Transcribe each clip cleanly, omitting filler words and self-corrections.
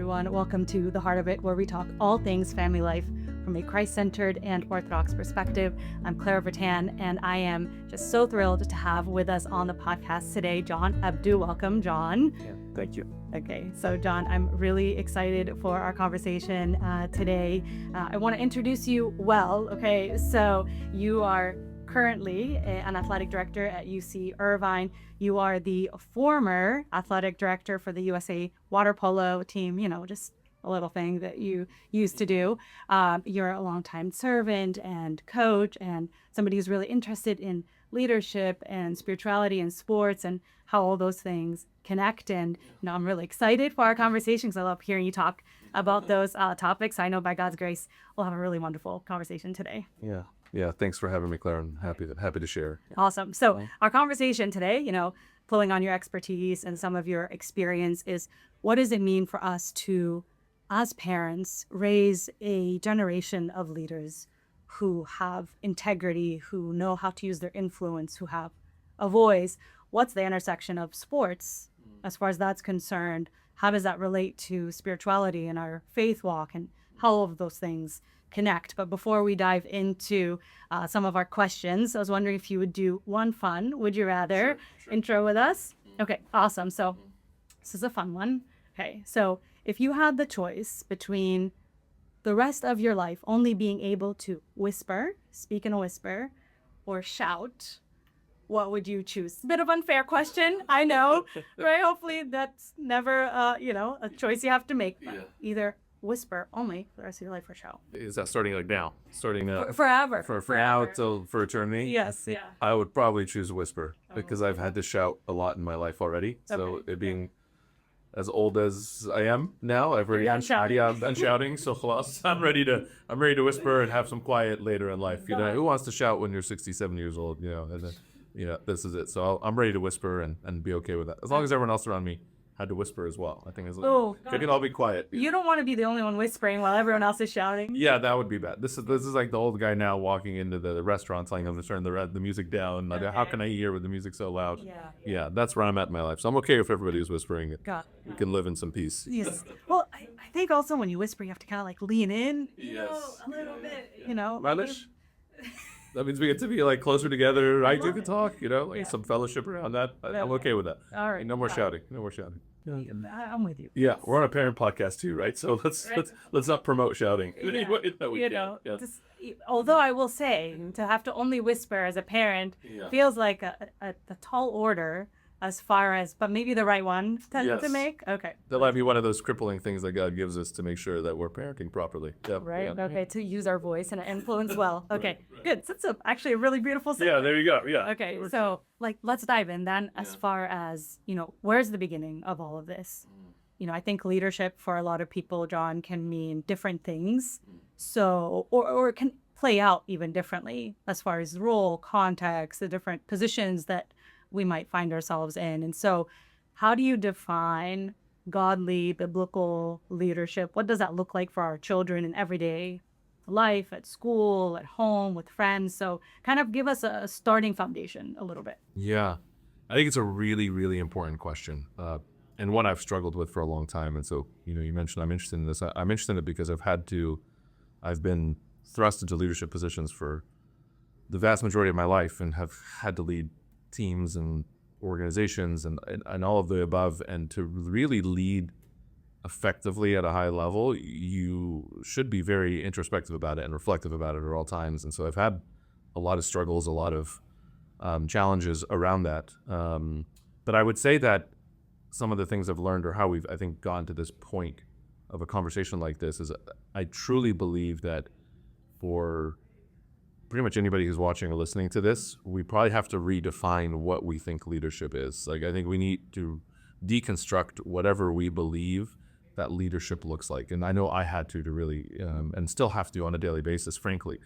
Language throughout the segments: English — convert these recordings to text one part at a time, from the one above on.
everyone. Welcome to The Heart of It, where we talk all things family life from a Christ-centered and Orthodox perspective. I'm Clara Bertan, and I am just so thrilled to have with us on the podcast today, John Abdou. Welcome, John. Yeah, thank you. Okay, so John, I'm really excited for our conversation today. I want to introduce you well. Okay, so you are currently an athletic director at UC Irvine. You are the former athletic director for the USA water polo team, just a little thing that you used to do. You're a longtime servant and coach and somebody who's really interested in leadership and spirituality and sports and how all those things connect. And I'm really excited for our conversation because I love hearing you talk about those topics. I know by God's grace, we'll have a really wonderful conversation today. Yeah. Thanks for having me, Clara. I'm happy to share. Awesome. So our conversation today, pulling on your expertise and some of your experience, is what does it mean for us to, as parents, raise a generation of leaders who have integrity, who know how to use their influence, who have a voice? What's the intersection of sports as far as that's concerned? How does that relate to spirituality and our faith walk, and how all of those things connect? But before we dive into some of our questions, I was wondering if you would do one fun would you rather intro with us. Okay, awesome. So this is a fun one. Okay, so if you had the choice between the rest of your life only being able to whisper, speak in a whisper, or shout, what would you choose? A bit of unfair question, I know, right? Hopefully that's never, a choice you have to make. But either whisper only for the rest of your life or shout. Is that starting like now? Forever. For now till for eternity? Yes, yeah. I would probably choose whisper because I've had to shout a lot in my life already. So it being as old as I am now, I've already been shouting. So khalas, I'm ready to whisper and have some quiet later in life. Who wants to shout when you're 67 years old? And then, this is it. So I'm ready to whisper and be okay with that. As long as everyone else around me had to whisper as well. I think it's they can all be quiet. You don't want to be the only one whispering while everyone else is shouting. Yeah, that would be bad. This is like the old guy now walking into the restaurant telling them to turn the music down. Like, how can I hear with the music so loud? Yeah, that's where I'm at in my life. So I'm okay if everybody is whispering. We can live in some peace. Yes. Well, I think also when you whisper, you have to kind of like lean in. A little bit. Malish? That means we get to be like closer together, right? You can talk, some fellowship around that. I'm okay with that. All right. No more shouting. I'm with you. Yeah, we're on a parent podcast too, right? So let's not promote shouting. Although I will say, to have to only whisper as a parent feels like a tall order as far as, but maybe the right one to make. Okay. That might be one of those crippling things that God gives us to make sure that we're parenting properly. Yep. Right. Yeah. Okay. To use our voice and influence well. Okay. Good. That's actually a really beautiful segue. Yeah. There you go. Yeah. Okay. So let's dive in then as far as, where's the beginning of all of this? I think leadership for a lot of people, John, can mean different things. So, or it can play out even differently as far as role, context, the different positions that we might find ourselves in. And so how do you define godly, biblical leadership? What does that look like for our children in everyday life, at school, at home, with friends? So kind of give us a starting foundation a little bit. Yeah, I think it's a really, really important question, and one I've struggled with for a long time. And so, you mentioned I'm interested in this. I'm interested in it because I've been thrust into leadership positions for the vast majority of my life and have had to lead teams and organizations and all of the above. And to really lead effectively at a high level, you should be very introspective about it and reflective about it at all times. And so I've had a lot of struggles, a lot of challenges around that. But I would say that some of the things I've learned, or how we've, I think, gone to this point of a conversation like this, is I truly believe that for pretty much anybody who's watching or listening to this, we probably have to redefine what we think leadership is. I think we need to deconstruct whatever we believe that leadership looks like. And I know I had to really, and still have to on a daily basis, frankly,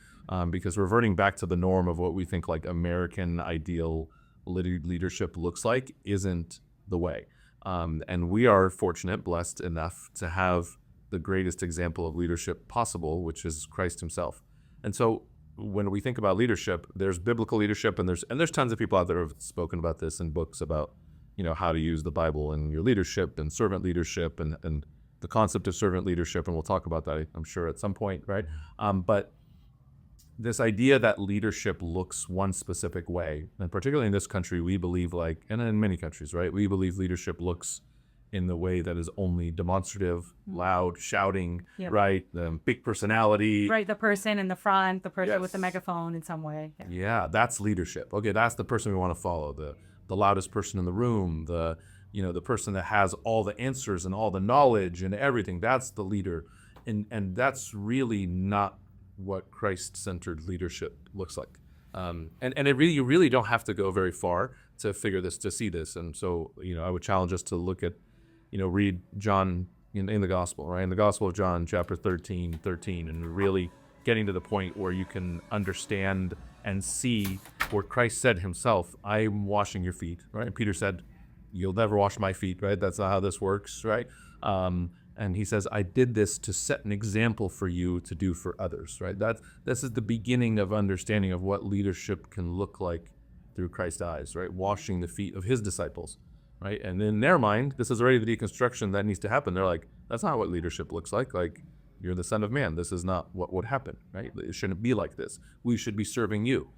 because reverting back to the norm of what we think like American ideal leadership looks like isn't the way. And we are fortunate, blessed enough to have the greatest example of leadership possible, which is Christ himself. And so when we think about leadership, there's biblical leadership, and there's tons of people out there who have spoken about this in books about, how to use the Bible in your leadership and servant leadership and the concept of servant leadership, and we'll talk about that, I'm sure, at some point, right? But this idea that leadership looks one specific way, and particularly in this country, we believe and in many countries, right? We believe leadership looks in the way that is only demonstrative, loud, shouting, Yep. right? The big personality. Right, the person in the front, the person with the Yes. megaphone in some way. Yeah, that's leadership. Okay, that's the person we want to follow. The loudest person in the room, the person that has all the answers and all the knowledge and everything. That's the leader. And that's really not what Christ-centered leadership looks like. And you really don't have to go very far to see this. And so, I would challenge us to look at, read John in the gospel, right? In the Gospel of John, chapter 13, and really getting to the point where you can understand and see where Christ said himself, I'm washing your feet, right? And Peter said, you'll never wash my feet, right? That's not how this works, right? And he says, I did this to set an example for you to do for others, right? This is the beginning of understanding of what leadership can look like through Christ's eyes, right? Washing the feet of his disciples, right? And in their mind, this is already the deconstruction that needs to happen. They're like, that's not what leadership looks like. Like, you're the Son of Man. This is not what would happen, right? It shouldn't be like this. We should be serving you.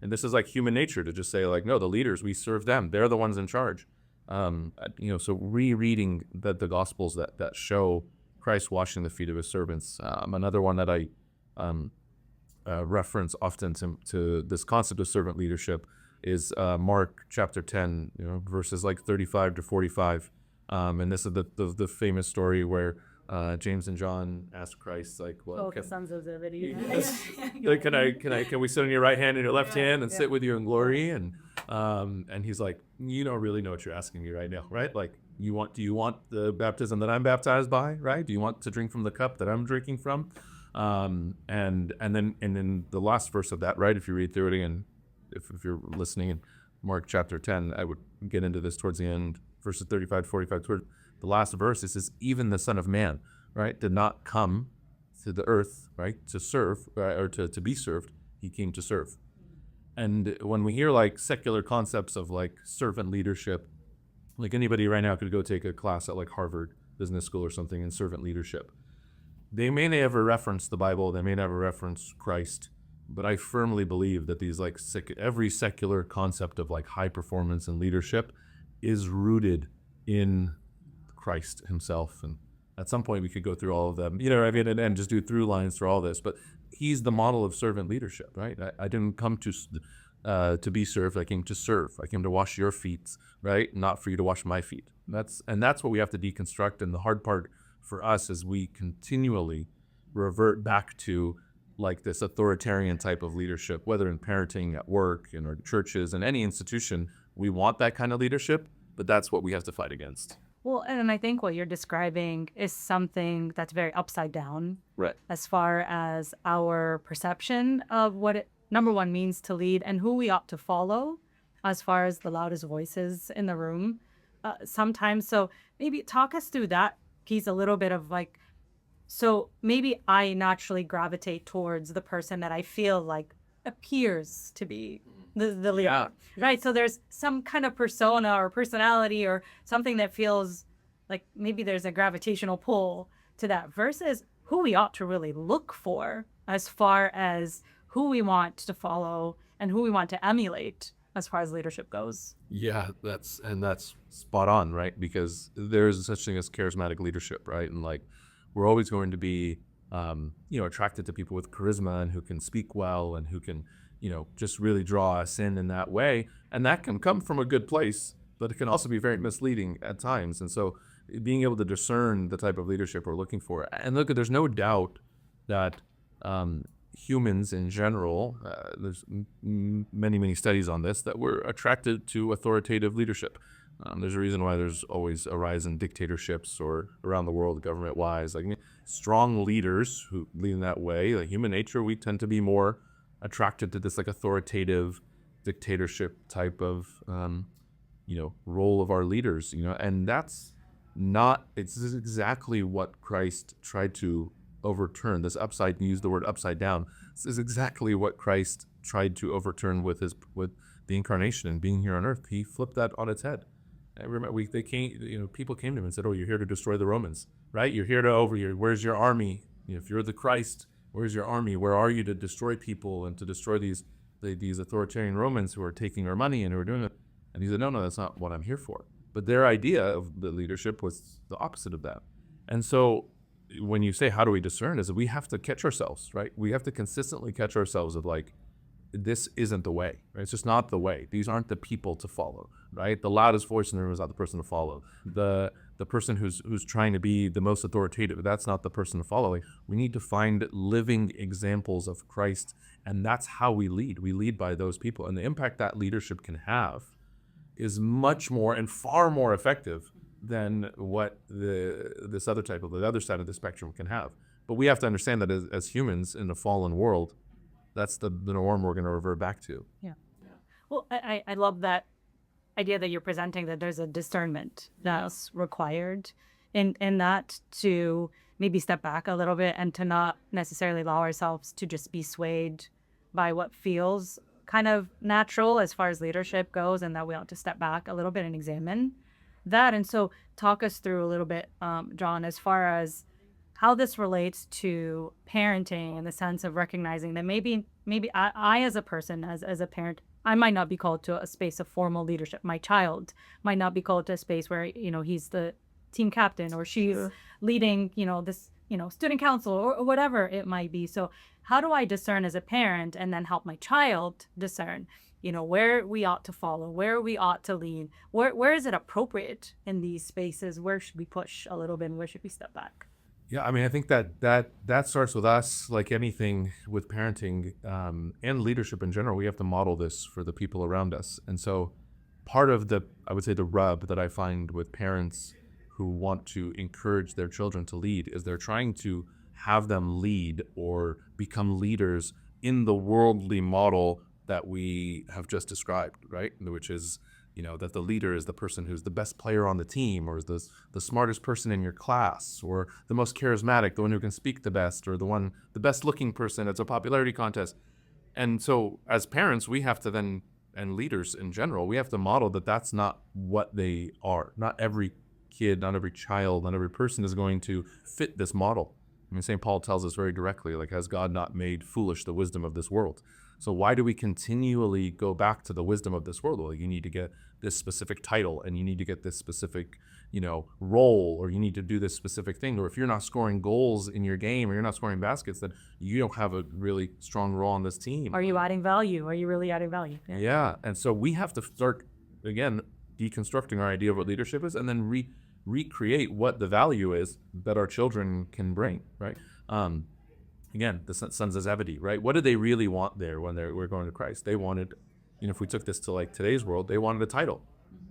And this is like human nature to just say, like, no, the leaders, we serve them. They're the ones in charge. So rereading the Gospels that show Christ washing the feet of his servants. Another one that I reference often to this concept of servant leadership is Mark chapter 10, verses like 35 to 45. And this is the famous story where James and John ask Christ, like, well, The sons of Zebedee. like, can we sit on your right hand and your left hand and sit with you in glory? And he's like, you don't really know what you're asking me right now, right? Like, do you want the baptism that I'm baptized by, right? Do you want to drink from the cup that I'm drinking from? And then the last verse of that, right? If you read through it again, if you're listening in Mark chapter 10, I would get into this towards the end, verses 35 to 45, toward the last verse. It says, even the Son of Man, right, did not come to the earth, right, to serve, or to be served. He came to serve. And when we hear like secular concepts of like servant leadership, like anybody right now could go take a class at like Harvard Business School or something in servant leadership. They may never reference the Bible, they may never reference Christ, but I firmly believe that these like every secular concept of like high performance and leadership is rooted in Christ himself. And at some point we could go through all of them, and just do through lines through all this, but he's the model of servant leadership, right? I didn't come to be served. I came to serve. I came to wash your feet, right? Not for you to wash my feet. That's what we have to deconstruct. And the hard part for us is we continually revert back to like this authoritarian type of leadership, whether in parenting, at work, in our churches, in any institution. We want that kind of leadership, but that's what we have to fight against. Well, and I think what you're describing is something that's very upside down, right? As far as our perception of what it, number one, means to lead and who we ought to follow, as far as the loudest voices in the room sometimes. So maybe talk us through that piece a little bit of like, so maybe I naturally gravitate towards the person that I feel like appears to be the leader, Yeah. right? So there's some kind of persona or personality or something that feels like maybe there's a gravitational pull to that versus who we ought to really look for as far as who we want to follow and who we want to emulate as far as leadership goes. Yeah, that's spot on, right? Because there's such thing as charismatic leadership, right? And like, we're always going to be, attracted to people with charisma and who can speak well and who can, just really draw us in that way. And that can come from a good place, but it can also be very misleading at times. And so being able to discern the type of leadership we're looking for. And look, there's no doubt that humans in general, there's many studies on this, that we're attracted to authoritative leadership. There's a reason why there's always a rise in dictatorships or around the world, government-wise. Like strong leaders who lead in that way, like human nature, we tend to be more attracted to this like authoritative dictatorship type of, role of our leaders. And that's not. It's exactly what Christ tried to overturn. This upside. You use the word upside down. This is exactly what Christ tried to overturn with the incarnation and being here on earth. He flipped that on its head. I remember people came to him and said, "Oh, you're here to destroy the Romans, right? You're here to over here. Where's your army? If you're the Christ, where's your army? Where are you to destroy people and to destroy these authoritarian Romans who are taking our money and who are doing it? And he said, no, that's not what I'm here for. But their idea of the leadership was the opposite of that. And so when you say, how do we discern, is that we have to catch ourselves, right? We have to consistently catch ourselves of like, this isn't the way, right? It's just not the way. These aren't the people to follow, right? The loudest voice in the room is not the person to follow. The person who's trying to be the most authoritative, that's not the person to follow. Like, we need to find living examples of Christ, and that's how we lead. We lead by those people, and the impact that leadership can have is much more and far more effective than what this other type of the other side of the spectrum can have. But we have to understand that as humans in a fallen world, that's the norm we're going to revert back to. Yeah. Well, I love that idea that you're presenting, that there's a discernment that's required in that, to maybe step back a little bit and to not necessarily allow ourselves to just be swayed by what feels kind of natural as far as leadership goes, and that we ought to step back a little bit and examine that. And so talk us through a little bit, John, as far as how this relates to parenting, in the sense of recognizing that maybe I as a person, as a parent, I might not be called to a space of formal leadership. My child might not be called to a space where, he's the team captain, or she's leading, this, student council, or whatever it might be. So how do I discern as a parent, and then help my child discern, where we ought to follow, where we ought to lead, where is it appropriate in these spaces? Where should we push a little bit, and where should we step back? Yeah, I mean, I think that starts with us, like anything with parenting and leadership in general. We have to model this for the people around us. And so part of I would say the rub that I find with parents who want to encourage their children to lead is they're trying to have them lead or become leaders in the worldly model that we have just described, right? Which is, that the leader is the person who's the best player on the team, or is the smartest person in your class, or the most charismatic, the one who can speak the best, or the best looking person. It's a popularity contest. And so as parents, we have to then, and leaders in general, we have to model that that's not what they are. Not every kid, not every child, not every person is going to fit this model. I mean, St. Paul tells us very directly, like, has God not made foolish the wisdom of this world? So why do we continually go back to the wisdom of this world? Well, you need to get this specific title, and you need to get this specific, role, or you need to do this specific thing. Or if you're not scoring goals in your game, or you're not scoring baskets, then you don't have a really strong role on this team. Are you adding value? Are you really adding value? Yeah. And so we have to start, again, deconstructing our idea of what leadership is, and then recreate what the value is that our children can bring, right? Again, the sons of Zebedee, right? What did they really want there when they were going to Christ? They wanted, if we took this to like today's world, they wanted a title.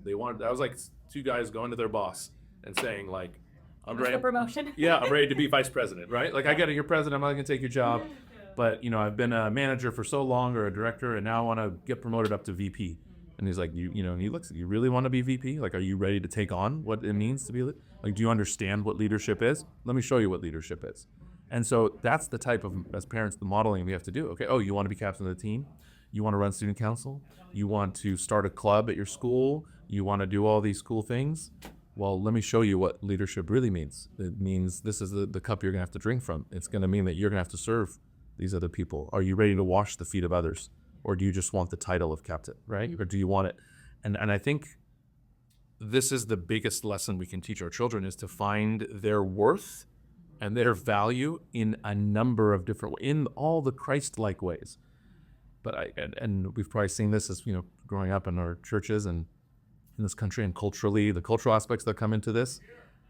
That was like two guys going to their boss and saying, like, I'm ready. Promotion. Yeah, I'm ready to be vice president, right? Like, I got it, you're president, I'm not gonna take your job. But, I've been a manager for so long, or a director, and now I want to get promoted up to VP. And he's like, and he looks, you really want to be VP? Like, are you ready to take on what it means to be, like, do you understand what leadership is? Let me show you what leadership is. And so that's the type of, as parents, the modeling we have to do. Okay, you want to be captain of the team? You want to run student council? You want to start a club at your school? You want to do all these cool things? Well, let me show you what leadership really means. It means this is the cup you're going to have to drink from. It's going to mean that you're going to have to serve these other people. Are you ready to wash the feet of others? Or do you just want the title of captain, right? Or do you want it? And I think this is the biggest lesson we can teach our children, is to find their worth and their value in a number of different ways, in all the Christ-like ways. But and we've probably seen this as, growing up in our churches and in this country, and culturally, the cultural aspects that come into this,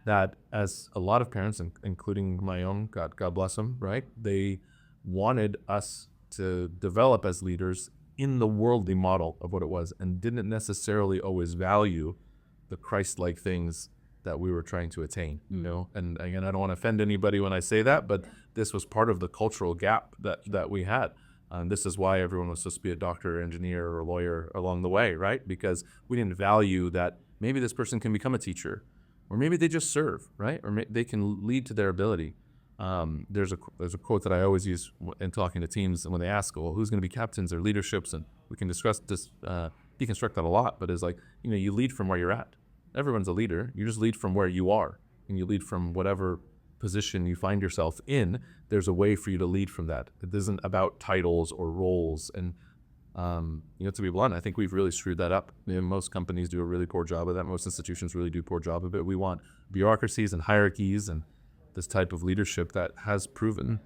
that as a lot of parents, including my own, God bless them, right? They wanted us to develop as leaders in the worldly model of what it was, and didn't necessarily always value the Christ-like things that we were trying to attain, And again, I don't want to offend anybody when I say that, but this was part of the cultural gap that we had. This is why everyone was supposed to be a doctor, engineer, or lawyer along the way, right? Because we didn't value that maybe this person can become a teacher, or maybe they just serve, right? Or they can lead to their ability. There's a quote that I always use in talking to teams when they ask, well, who's going to be captains or leaderships? And we can deconstruct that a lot, but it's like, you lead from where you're at. Everyone's a leader. You just lead from where you are. and you lead from whatever position you find yourself in, there's a way for you to lead from that. It isn't about titles or roles. And to be blunt, I think we've really screwed that up. Most companies do a really poor job of that. Most institutions really do a poor job of it. We want bureaucracies and hierarchies and this type of leadership that has proven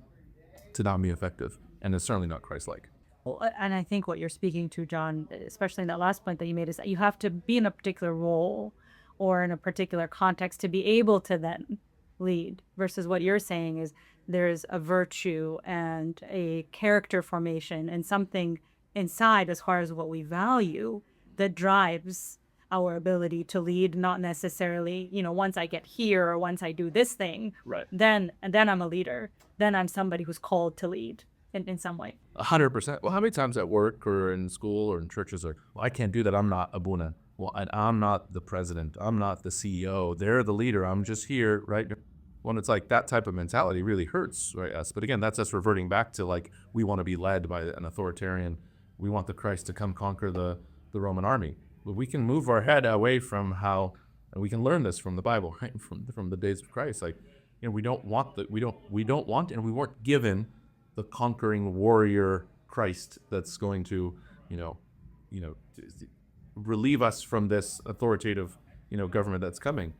to not be effective, and is certainly not Christ-like. Well, and I think what you're speaking to, John, especially in that last point that you made, is that you have to be in a particular role or in a particular context to be able to then lead, versus what you're saying is there's a virtue and a character formation and something inside as far as what we value that drives our ability to lead, not necessarily, once I get here or once I do this thing, Right. then I'm a leader. Then I'm somebody who's called to lead in some way. 100%. Well, how many times at work or in school or in churches are, well, I can't do that. I'm not Abuna. Well, and I'm not the president. I'm not the CEO. They're the leader. I'm just here, right? When it's like that type of mentality really hurts, right, us. But again, that's us reverting back to like, we want to be led by an authoritarian. We want the Christ to come conquer the Roman army. But we can move our head away from how, and we can learn this from the Bible, right? From the days of Christ. Like, we don't want and we weren't given the conquering warrior Christ that's going to, relieve us from this authoritative, government that's coming.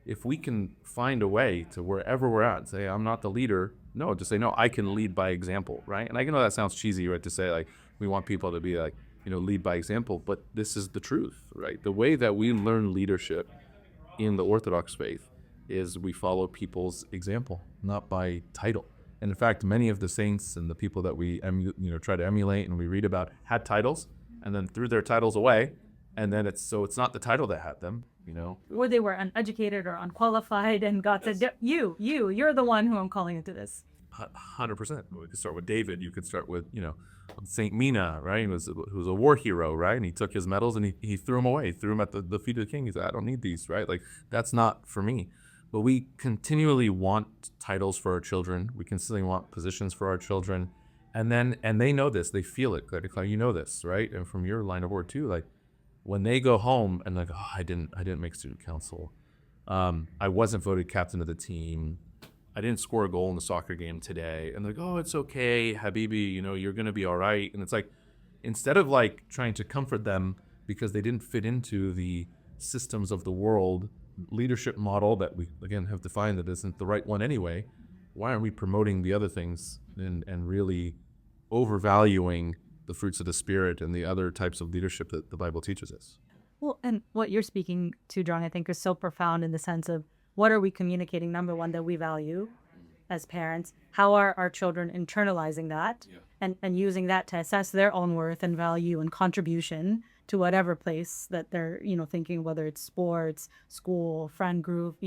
If we can find a way to wherever we're at, say, I'm not the leader. No, just say, no, I can lead by example, right? And I know that sounds cheesy, right, to say, like, we want people to be like, lead by example, but this is the truth, right? The way that we learn leadership in the Orthodox faith is we follow people's example, not by title. And in fact, many of the saints and the people that we try to emulate and we read about had titles, and then threw their titles away, and then it's not the title that had them, Or they were uneducated or unqualified, and God said, you're the one who I'm calling into this. 100%. We could start with David. You could start with, Saint Mina, right? Who was a war hero, right? And he took his medals and he threw them away, threw them at the feet of the king. He said, I don't need these, right? Like, that's not for me. But we continually want titles for our children. We continually want positions for our children. And they know this, they feel it. Clara, you know this, right? And from your line of work too, like, when they go home and like, oh, I didn't make student council. I wasn't voted captain of the team. I didn't score a goal in the soccer game today. And they're like, oh, it's okay, Habibi, you're going to be all right. And it's like, instead of like trying to comfort them because they didn't fit into the systems of the world leadership model that we, again, have defined that isn't the right one anyway, why aren't we promoting the other things and really overvaluing the fruits of the Spirit and the other types of leadership that the Bible teaches us? Well, and what you're speaking to, John, I think is so profound in the sense of what are we communicating, number one, that we value as parents? How are our children internalizing that and using that to assess their own worth and value and contribution to whatever place that they're, thinking, whether it's sports, school, friend group,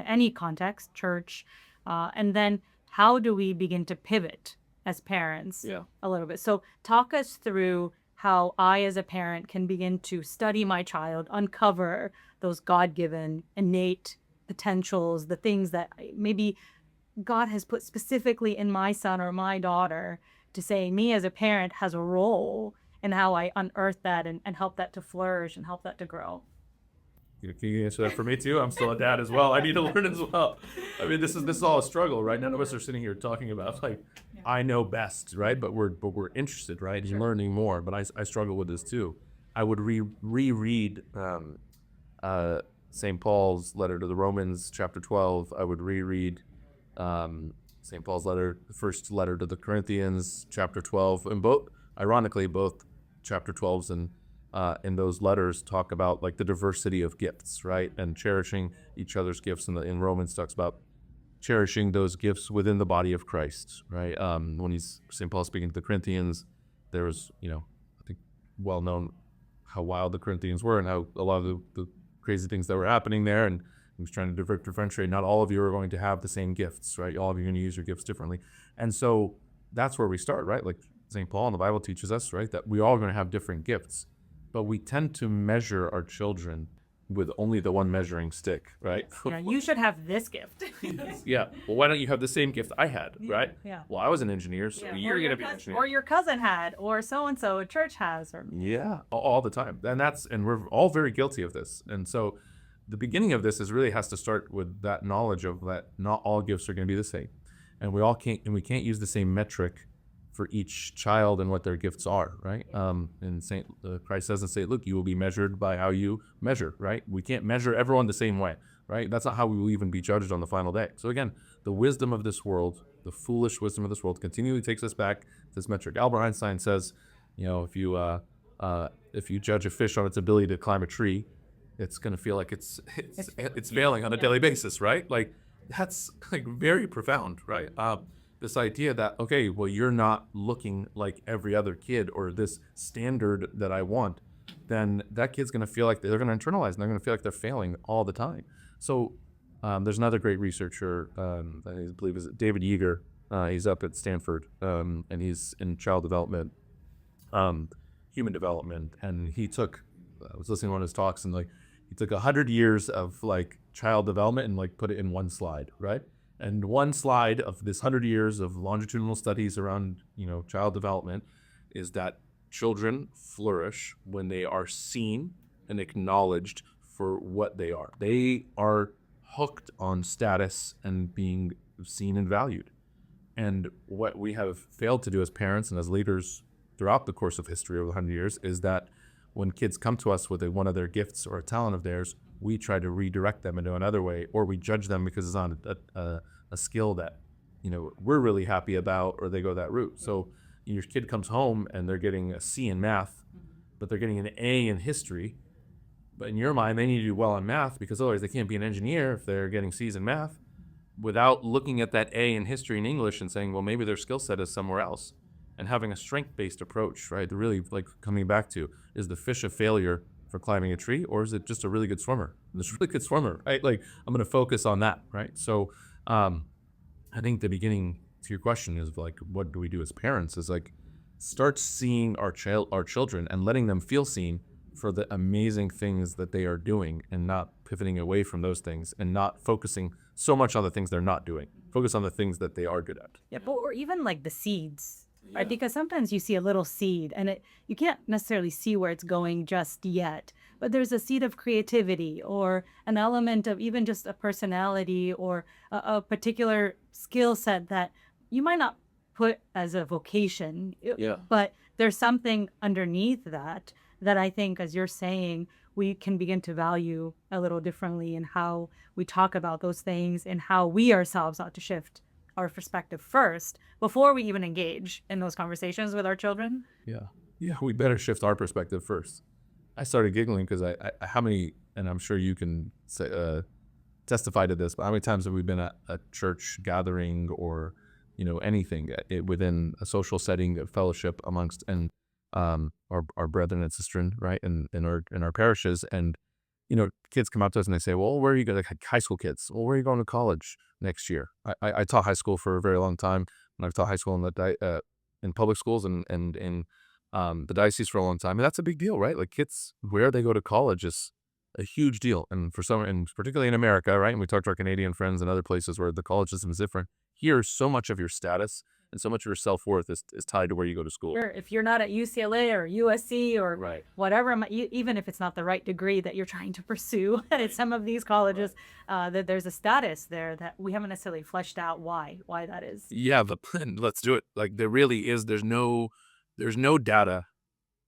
any context, church. And then how do we begin to pivot as parents a little bit? So talk us through how I, as a parent, can begin to study my child, uncover those God-given, innate potentials, the things that maybe God has put specifically in my son or my daughter, to say me as a parent has a role in how I unearth that and help that to flourish and help that to grow. Can you answer that for me too? I'm still a dad as well. I need to learn as well. I mean, this is all a struggle, right? None of us are sitting here talking about like, I know best, right? But we're interested, right, in learning more. But I struggle with this too. I would reread St. Paul's letter to the Romans, chapter 12. I would reread St. Paul's letter, the first letter to the Corinthians, chapter 12, and both chapter 12s and in those letters talk about like the diversity of gifts, right, and cherishing each other's gifts. In Romans talks about cherishing those gifts within the body of Christ, right? When St. Paul speaking to the Corinthians, there was, I think, well known how wild the Corinthians were and how a lot of the crazy things that were happening there, and he was trying to differentiate. Not all of you are going to have the same gifts, right? All of you are going to use your gifts differently, and so that's where we start, right? Like St. Paul in the Bible teaches us, right, that we all are going to have different gifts. But we tend to measure our children with only the one measuring stick, right? You should have this gift. Yeah. Well, why don't you have the same gift I had, right? Yeah. Well, I was an engineer, so you're going to be an engineer. Or your cousin had, or so-and-so at church has. Yeah, all the time. And we're all very guilty of this. And so the beginning of this is really has to start with that knowledge of that not all gifts are going to be the same, and we can't use the same metric for each child and what their gifts are, right? And Christ says in St. Luke, you will be measured by how you measure, right? We can't measure everyone the same way, right? That's not how we will even be judged on the final day. So again, the wisdom of this world, the foolish wisdom of this world, continually takes us back to this metric. Albert Einstein says, if you judge a fish on its ability to climb a tree, it's going to feel like it's failing on a daily basis, right? Like that's like very profound, right? This idea that, okay, well, you're not looking like every other kid or this standard that I want, then that kid's going to feel like they're going to internalize and they're going to feel like they're failing all the time. So there's another great researcher, I believe is David Yeager. He's up at Stanford, and he's in child development, human development. And I was listening to one of his talks, and like he took 100 years of like child development and like put it in one slide, right? And one slide of this 100 years of longitudinal studies around, child development is that children flourish when they are seen and acknowledged for what they are. They are hooked on status and being seen and valued. And what we have failed to do as parents and as leaders throughout the course of history over 100 years is that when kids come to us with one of their gifts or a talent of theirs, we try to redirect them into another way, or we judge them because it's on a skill that, we're really happy about, or they go that route. So your kid comes home and they're getting a C in math, but they're getting an A in history. But in your mind, they need to do well in math because otherwise they can't be an engineer if they're getting C's in math, without looking at that A in history and English and saying, well, maybe their skill set is somewhere else. And having a strength-based approach, right? Really like coming back to, is the fish a failure for climbing a tree, or is it just a really good swimmer? And it's a really good swimmer, right? Like I'm going to focus on that, right? So I think the beginning to your question is like, what do we do as parents? Is like start seeing our children and letting them feel seen for the amazing things that they are doing, and not pivoting away from those things and not focusing so much on the things they're not doing. Focus on the things that they are good at. Yeah, but or even like the seeds, right? Because sometimes you see a little seed and you can't necessarily see where it's going just yet, but there's a seed of creativity or an element of even just a personality or a particular skill set that you might not put as a vocation, but there's something underneath that I think, as you're saying, we can begin to value a little differently in how we talk about those things and how we ourselves ought to shift our perspective first before we even engage in those conversations with our children. Yeah, we better shift our perspective first. I started giggling because I how many, and I'm sure you can say, testify to this, but how many times have we been at a church gathering or anything within a social setting, a fellowship amongst and our brethren and sistren, right, in our parishes, and kids come up to us and they say, well, where are you going? Like high school kids, well, where are you going to college next year? I taught high school for a very long time, and I've taught high school in public schools and in the diocese for a long time, and that's a big deal, right? Like kids, where they go to college is a huge deal, and for some, and particularly in America, right? And we talked to our Canadian friends and other places where the college system is different. Here, so much of your status and so much of your self-worth is tied to where you go to school. Sure. If you're not at UCLA or USC or Right. whatever, even if it's not the right degree that you're trying to pursue at some of these colleges, that there's a status there that we haven't necessarily fleshed out why that is. Yeah, but let's do it. Like there really is. There's no data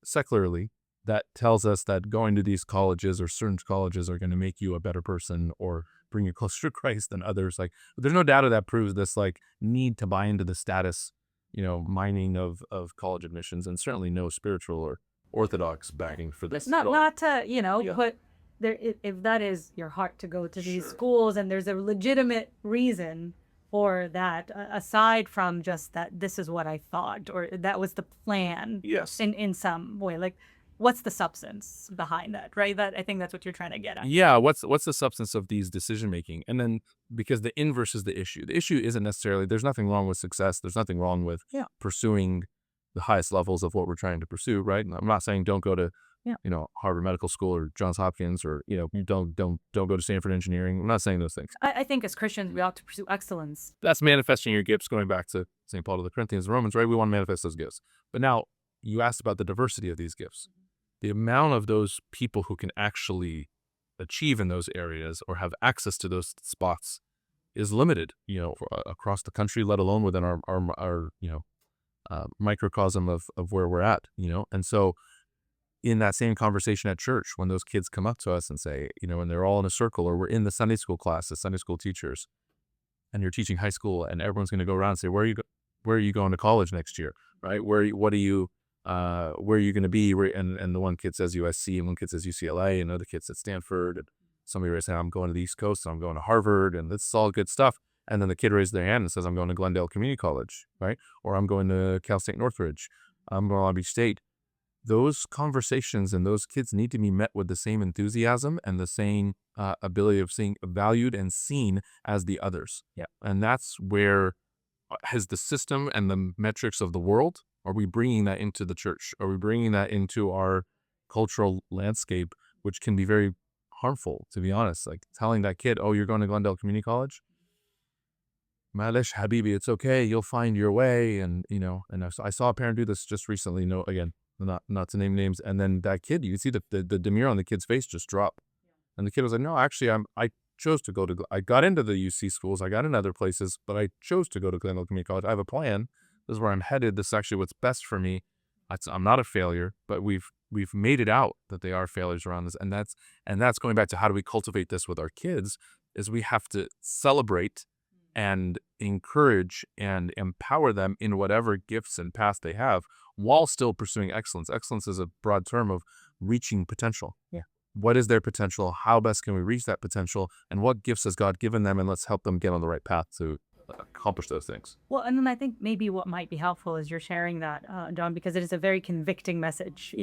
secularly that tells us that going to these colleges or certain colleges are going to make you a better person or bring you closer to Christ than others. Like there's no data that proves this like need to buy into the status, mining of college admissions, and certainly no spiritual or Orthodox backing for this. Not to put there, if that is your heart to go to these schools and there's a legitimate reason for that, aside from just that this is what I thought or that was the plan. Yes. In some way, like what's the substance behind that, right? That I think that's what you're trying to get at. Yeah, what's the substance of these decision making? And then because the inverse is the issue. The issue isn't necessarily there's nothing wrong with success. There's nothing wrong with pursuing the highest levels of what we're trying to pursue, right? And I'm not saying don't go to Harvard Medical School or Johns Hopkins or don't go to Stanford Engineering. I'm not saying those things. I think as Christians we ought to pursue excellence. That's manifesting your gifts, going back to St. Paul to the Corinthians and Romans, right? We want to manifest those gifts. But now you asked about the diversity of these gifts. The amount of those people who can actually achieve in those areas or have access to those spots is limited, across the country, let alone within our microcosm of where we're at, And so in that same conversation at church, when those kids come up to us and say, and they're all in a circle, or we're in the Sunday school class, the Sunday school teachers, and you're teaching high school, and everyone's going to go around and say, where are you going to college next year? Right? Where are you going to be? And the one kid says USC, and one kid says UCLA, and another kid says Stanford, and somebody says, I'm going to the East Coast, and I'm going to Harvard, and this is all good stuff. And then the kid raises their hand and says, I'm going to Glendale Community College, right? Or I'm going to Cal State Northridge. I'm going to Long Beach State. Those conversations and those kids need to be met with the same enthusiasm and the same ability of seeing valued and seen as the others. Yeah. And that's where has the system and the metrics of the world, are we bringing that into the church? Are we bringing that into our cultural landscape, which can be very harmful, to be honest? Like telling that kid, oh, you're going to Glendale Community College? Malish, Habibi, it's okay. You'll find your way. And, and I saw a parent do this just recently. No, again, not to name names. And then that kid, you see the demeanor on the kid's face just drop. And the kid was like, no, actually, I chose to I got into the UC schools. I got in other places, but I chose to go to Glendale Community College. I have a plan. This is where I'm headed. This is actually what's best for me. I'm not a failure, but we've made it out that they are failures around this. And that's going back to how do we cultivate this with our kids, is we have to celebrate and encourage and empower them in whatever gifts and paths they have while still pursuing excellence. Excellence is a broad term of reaching potential. Yeah. What is their potential? How best can we reach that potential? And what gifts has God given them? And let's help them get on the right path to accomplish those things. Well, and then I think maybe what might be helpful is you're sharing that, John, because it is a very convicting message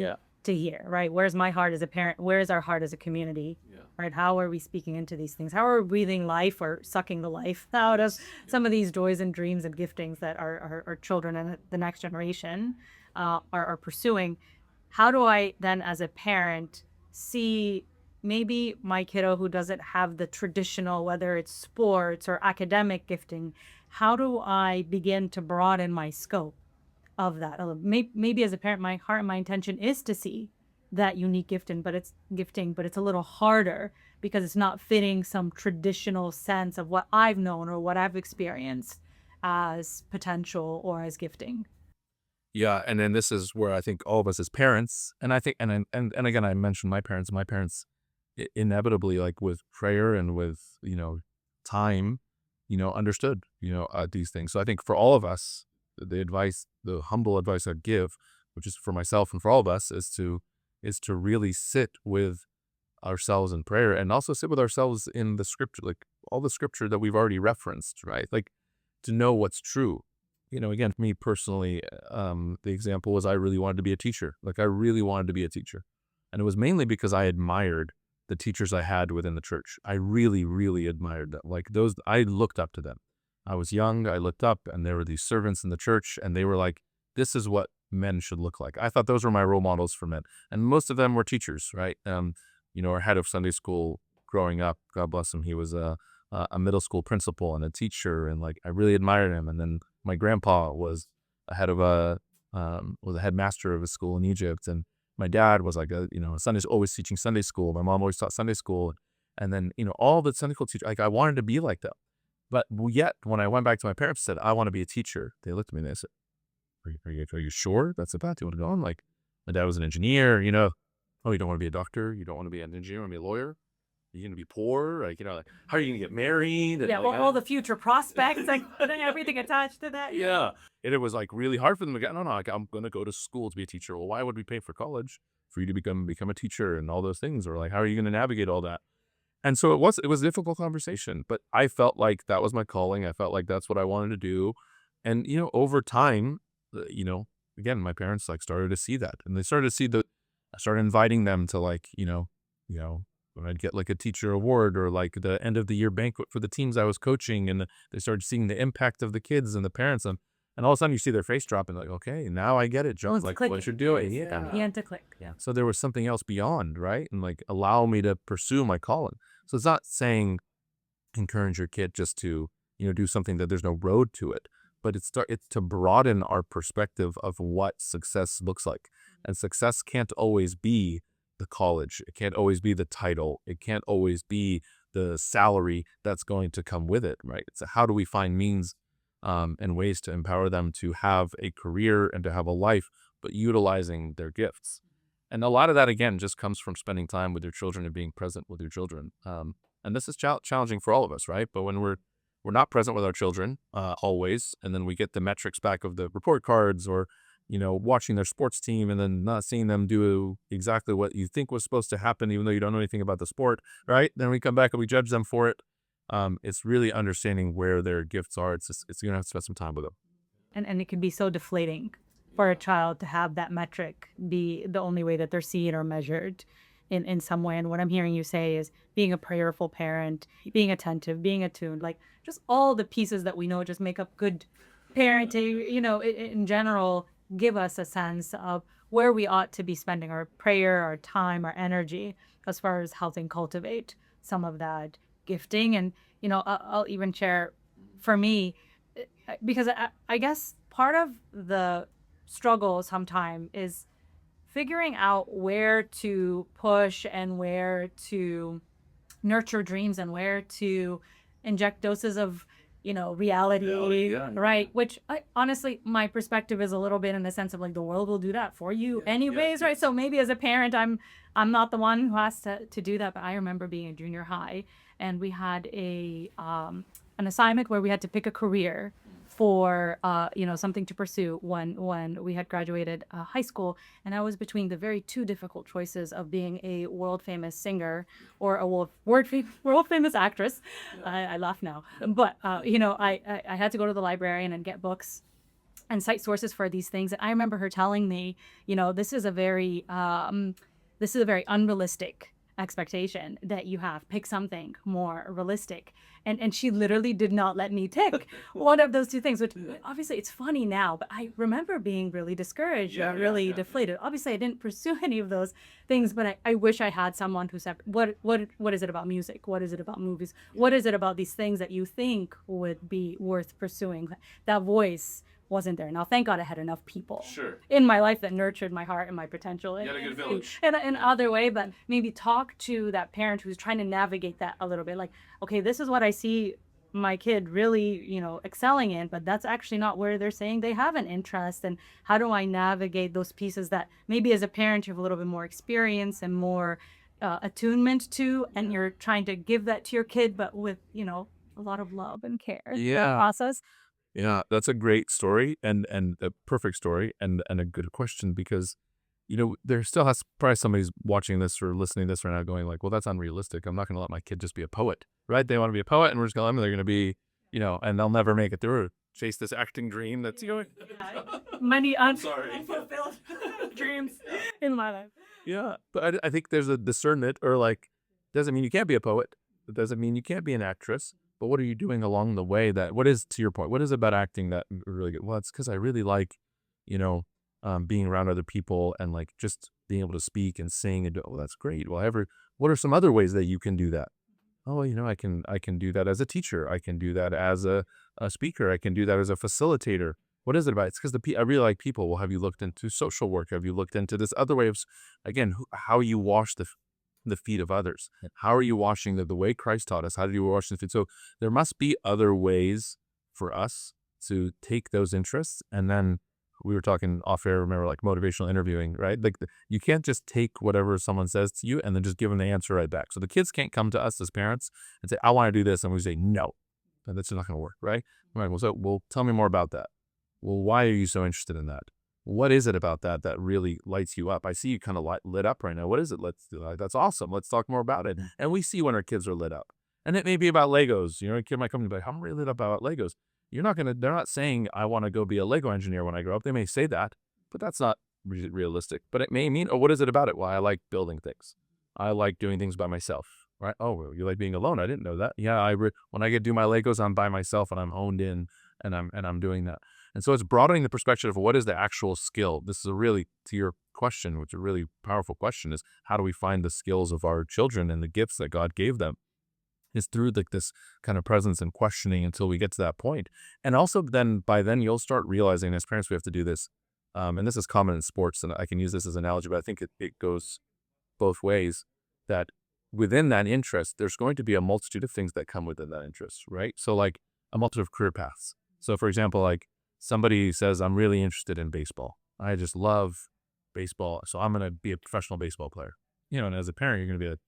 to hear, right? Where's my heart as a parent? Where is our heart as a community? Right? How are we speaking into these things? How are we breathing life or sucking the life out of some of these joys and dreams and giftings that our children and the next generation are pursuing? How do I then, as a parent, see maybe my kiddo who doesn't have the traditional, whether it's sports or academic gifting, how do I begin to broaden my scope of that? Maybe as a parent, my heart and my intention is to see that unique gifting, but it's a little harder because it's not fitting some traditional sense of what I've known or what I've experienced as potential or as gifting. Yeah, and then this is where I think all of us as parents, and I think, and again, I mentioned my parents. My parents inevitably, like with prayer and with time, understood these things. So I think for all of us, the humble advice I'd give, which is for myself and for all of us, is to really sit with ourselves in prayer, and also sit with ourselves in the scripture, like all the scripture that we've already referenced, right? Like to know what's true. Again, for me personally, the example was I really wanted to be a teacher. Like I really wanted to be a teacher. And it was mainly because I admired the teachers I had within the church. I really, really admired them. Like those, I looked up to them. I was young, I looked up, and there were these servants in the church, and they were like, this is what men should look like. I thought those were my role models for men. And most of them were teachers, right? Our head of Sunday school growing up, God bless him, he was a middle school principal and a teacher, and like I really admired him. And then my grandpa was a headmaster of a school in Egypt, and my dad was like always teaching Sunday school. My mom always taught Sunday school, and then all the Sunday school teachers. Like I wanted to be like them, but yet when I went back to my parents and said I want to be a teacher, they looked at me and they said, "Are you sure that's the path you want to go on?" Like my dad was an engineer, Oh, you don't want to be a doctor? You don't want to be an engineer? You want to be a lawyer? You're going to be poor? Like, how are you going to get married? And, All the future prospects, like everything attached to that. Yeah. And it was like really hard for them to get, no, like, I'm going to go to school to be a teacher. Well, why would we pay for college for you to become a teacher and all those things? Or like, how are you going to navigate all that? And so it was a difficult conversation, but I felt like that was my calling. I felt like that's what I wanted to do. And, over time, again, my parents like started to see that, and they started to see I started inviting them to like, when I'd get like a teacher award or like the end of the year banquet for the teams I was coaching, and they started seeing the impact of the kids and the parents, and all of a sudden you see their face drop and like, okay, now I get it, John, like what you're doing. Yeah. Began to click. Yeah. So there was something else beyond, right? And like allow me to pursue my calling. So it's not saying encourage your kid just to, do something that there's no road to it, but it's to broaden our perspective of what success looks like. And success can't always be the college. It can't always be the title. It can't always be the salary that's going to come with it, right? So how do we find means and ways to empower them to have a career and to have a life, but utilizing their gifts? And a lot of that, again, just comes from spending time with your children and being present with your children. And this is challenging for all of us, right? But when we're not present with our children always, and then we get the metrics back of the report cards, or watching their sports team and then not seeing them do exactly what you think was supposed to happen, even though you don't know anything about the sport, right? Then we come back and we judge them for it. It's really understanding where their gifts are. It's gonna have to spend some time with them. And it can be so deflating for a child to have that metric be the only way that they're seen or measured in some way. And what I'm hearing you say is being a prayerful parent, being attentive, being attuned, like just all the pieces that we know just make up good parenting, in general, give us a sense of where we ought to be spending our prayer, our time, our energy, as far as helping cultivate some of that gifting. And, I'll even share for me, because I guess part of the struggle sometimes is figuring out where to push and where to nurture dreams and where to inject doses of reality, right? Which honestly, my perspective is a little bit in the sense of like the world will do that for you anyways, right? So maybe as a parent, I'm not the one who has to do that. But I remember being in junior high, and we had an assignment where we had to pick a career for something to pursue when we had graduated high school. And I was between the very two difficult choices of being a world famous singer or a world famous actress. I laugh now, but I had to go to the librarian and get books and cite sources for these things. And I remember her telling me, this is a very unrealistic expectation that you have. Pick something more realistic. And she literally did not let me pick one of those two things, which obviously it's funny now, but I remember being really discouraged, really deflated. Obviously I didn't pursue any of those things, but I wish I had someone who said, what is it about music? What is it about movies? What is it about these things that you think would be worth pursuing? That voice wasn't there. Now, thank God I had enough people in my life that nurtured my heart and my potential in other way, but maybe talk to that parent who's trying to navigate that a little bit. Like, okay, this is what I see my kid really, excelling in, but that's actually not where they're saying they have an interest. And how do I navigate those pieces that maybe as a parent you have a little bit more experience and more attunement to, and you're trying to give that to your kid, but with, a lot of love and care in the process. Yeah, that's a great story and a perfect story and a good question, because there still has probably somebody's watching this or listening to this right now going like, well, that's unrealistic. I'm not going to let my kid just be a poet, right? They want to be a poet, and we're just going to let them. They're going to be, and they'll never make it through. Chase this acting dream that's going. Many unfulfilled dreams in my life. Yeah, but I think there's a discernment, or like, doesn't mean you can't be a poet. It doesn't mean you can't be an actress. But what are you doing along the way what is, to your point, what is it about acting that really good? Well, it's because I really like, being around other people and like just being able to speak and sing and oh, that's great. Well, what are some other ways that you can do that? Oh, I can do that as a teacher. I can do that as a speaker. I can do that as a facilitator. What is it about? It's because I really like people. Well, have you looked into social work? Have you looked into this other way of, again, how you wash the feet of others? How are you washing the way Christ taught us? How did you wash the feet? So there must be other ways for us to take those interests. And then we were talking off air, remember, like motivational interviewing, right? Like you can't just take whatever someone says to you and then just give them the answer right back. So the kids can't come to us as parents and say, I want to do this. And we say, no, that's not going to work, right? Right. Well, tell me more about that. Well, why are you so interested in that? What is it about that really lights you up? I see you kind of lit up right now. What is it? That's awesome. Let's talk more about it. And we see when our kids are lit up. And it may be about Legos. A kid might come and be like, I'm really lit up about Legos. They're not saying, I want to go be a Lego engineer when I grow up. They may say that, but that's not realistic. But it may mean, what is it about it? Well, I like building things. I like doing things by myself, right? Oh, well, you like being alone. I didn't know that. Yeah, when I get to do my Legos, I'm by myself and I'm honed in and I'm doing that. And so it's broadening the perspective of what is the actual skill. This is a really, to your question, which is a really powerful question, is how do we find the skills of our children and the gifts that God gave them? Is through this kind of presence and questioning until we get to that point. And also by then you'll start realizing, as parents, we have to do this. And this is common in sports, and I can use this as an analogy, but I think it goes both ways, that within that interest, there's going to be a multitude of things that come within that interest, right? So like a multitude of career paths. So for example, like somebody says, I'm really interested in baseball. I just love baseball. So I'm going to be a professional baseball player. And as a parent, you're going to be like,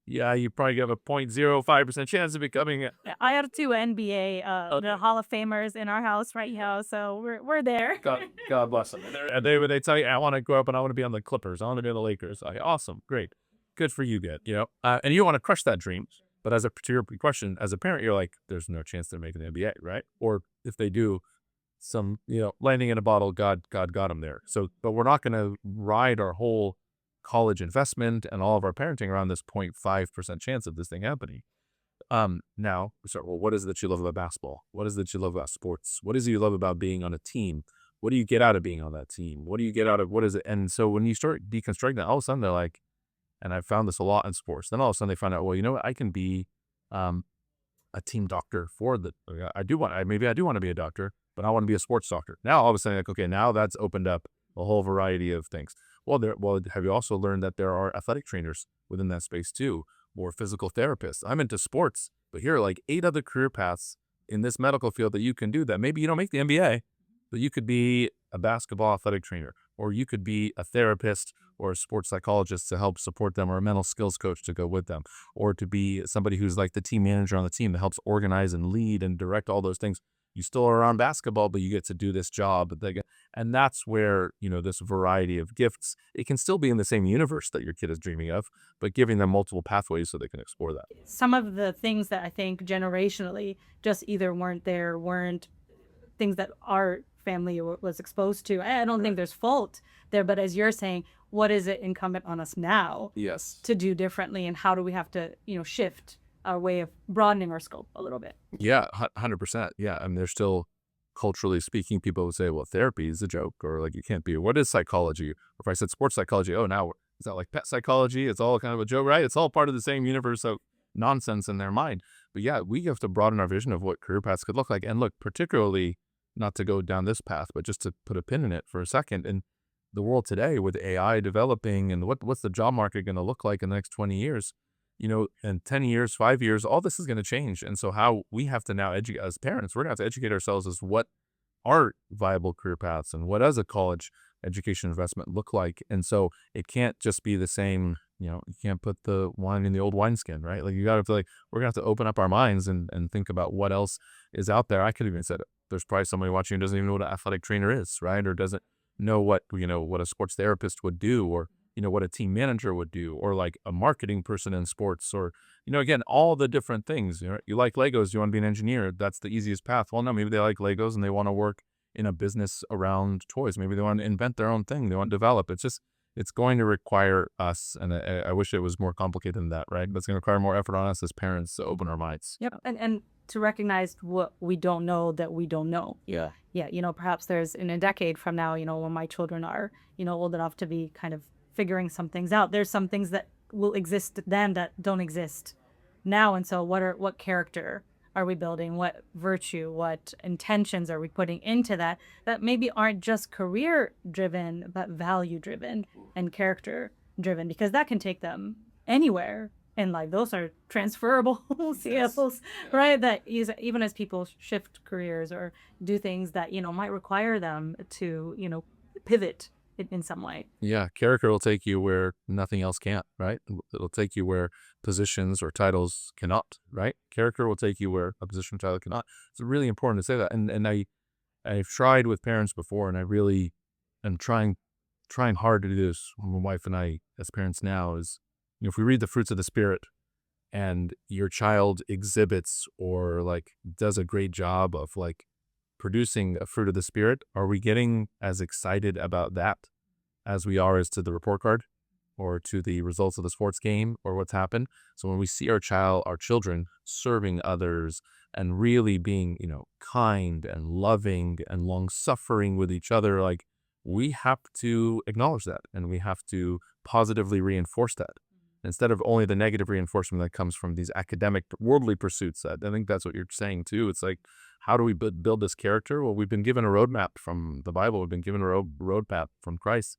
yeah, you probably have a 0.05% chance of becoming I have two NBA the Hall of Famers in our house right now, so we're there. God bless them. And they tell you, I want to grow up and I want to be on the Clippers. I want to be on the Lakers. Awesome. Great. Good for you, good. And you want to crush that dream. But to your question, as a parent, you're like, there's no chance they're making the NBA, right? Or if they do, some, landing in a bottle, God got them there. So, but we're not going to ride our whole college investment and all of our parenting around this 0.5% chance of this thing happening. Now we start, well, what is it that you love about basketball? What is it that you love about sports? What is it you love about being on a team? What do you get out of being on that team? What do you get out of, what is it? And so when you start deconstructing that, all of a sudden they're like, and I found this a lot in sports, then all of a sudden they find out, well, you know what? I can be, a team doctor for maybe I do want to be a doctor, but I want to be a sports doctor. Now all of a sudden, like, okay, now that's opened up a whole variety of things. Well, have you also learned that there are athletic trainers within that space too, or physical therapists? I'm into sports, but here are like 8 other career paths in this medical field that you can do that maybe you don't make the MBA, but you could be a basketball athletic trainer, or you could be a therapist or a sports psychologist to help support them, or a mental skills coach to go with them, or to be somebody who's like the team manager on the team that helps organize and lead and direct all those things. You still are on basketball, but you get to do this job. And that's where, this variety of gifts, it can still be in the same universe that your kid is dreaming of, but giving them multiple pathways so they can explore that. Some of the things that I think generationally just either weren't things that our family was exposed to. I don't think there's fault there, but as you're saying, what is it incumbent on us now to do differently, and how do we have to, shift our way of broadening our scope a little bit? Yeah, 100%. Yeah, I mean, there's still, culturally speaking, people would say, well, therapy is a joke, or like, you can't be, what is psychology? Or if I said sports psychology, oh, now is that like pet psychology? It's all kind of a joke, right? It's all part of the same universe of nonsense in their mind. But yeah, we have to broaden our vision of what career paths could look like. And look, particularly, not to go down this path, but just to put a pin in it for a second, in the world today with AI developing, and what's the job market going to look like in the next 20 years? In 10 years, 5 years, all this is going to change. And so how we have to now educate, as parents, we're going to have to educate ourselves as what are viable career paths and what does a college education investment look like. And so it can't just be the same, you can't put the wine in the old wineskin, right? Like, you got to like, we're going to have to open up our minds and think about what else is out there. I could even say, there's probably somebody watching who doesn't even know what an athletic trainer is, right? Or doesn't know what a sports therapist would do, or what a team manager would do, or like a marketing person in sports, or again, all the different things. You like Legos, you want to be an engineer, that's the easiest path. Well, no, maybe they like Legos and they want to work in a business around toys. Maybe they want to invent their own thing, they want to develop. It's going to require us, and I wish it was more complicated than that, right? But it's going to require more effort on us as parents to open our minds. Yep. And to recognize what we don't know that we don't know. Yeah. Perhaps there's, in a decade from now, when my children are, old enough to be kind of figuring some things out, there's some things that will exist then that don't exist now. And so what character are we building? What virtue, what intentions are we putting into that maybe aren't just career driven, but value driven and character driven, because that can take them anywhere in life. Those are transferable skills, right? That even as people shift careers or do things that, might require them to, pivot in some way. Yeah, character will take you where nothing else can't, right? It'll take you where positions or titles cannot, right? Character will take you where a position or title cannot. It's really important to say that. And I've tried with parents before, and I really am trying hard to do this. My wife and I, as parents now, is, if we read the fruits of the Spirit and your child exhibits or like does a great job of like producing a fruit of the Spirit, are we getting as excited about that as we are as to the report card or to the results of the sports game or what's happened? So when we see our children serving others and really being, kind and loving and long suffering with each other, like, we have to acknowledge that, and we have to positively reinforce that, instead of only the negative reinforcement that comes from these academic worldly pursuits. I think that's what you're saying too. It's like, how do we build this character? Well, we've been given a roadmap from the Bible. We've been given a roadmap from Christ.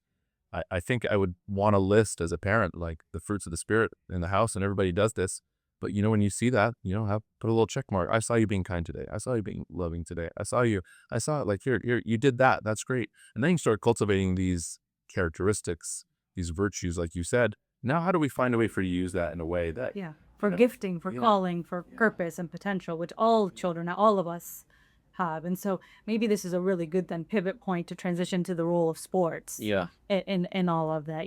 I think I would want to list as a parent, like the fruits of the spirit in the house, and everybody does this. But when you see that, put a little check mark. I saw you being kind today. I saw you being loving today. I saw it like here, you did that. That's great. And then you start cultivating these characteristics, these virtues, like you said. Now, how do we find a way for you to use that in a way that, Yeah. For gifting, for calling, for purpose and potential, which all children, all of us have. And so maybe this is a really good then pivot point to transition to the role of sports Yeah. in all of that,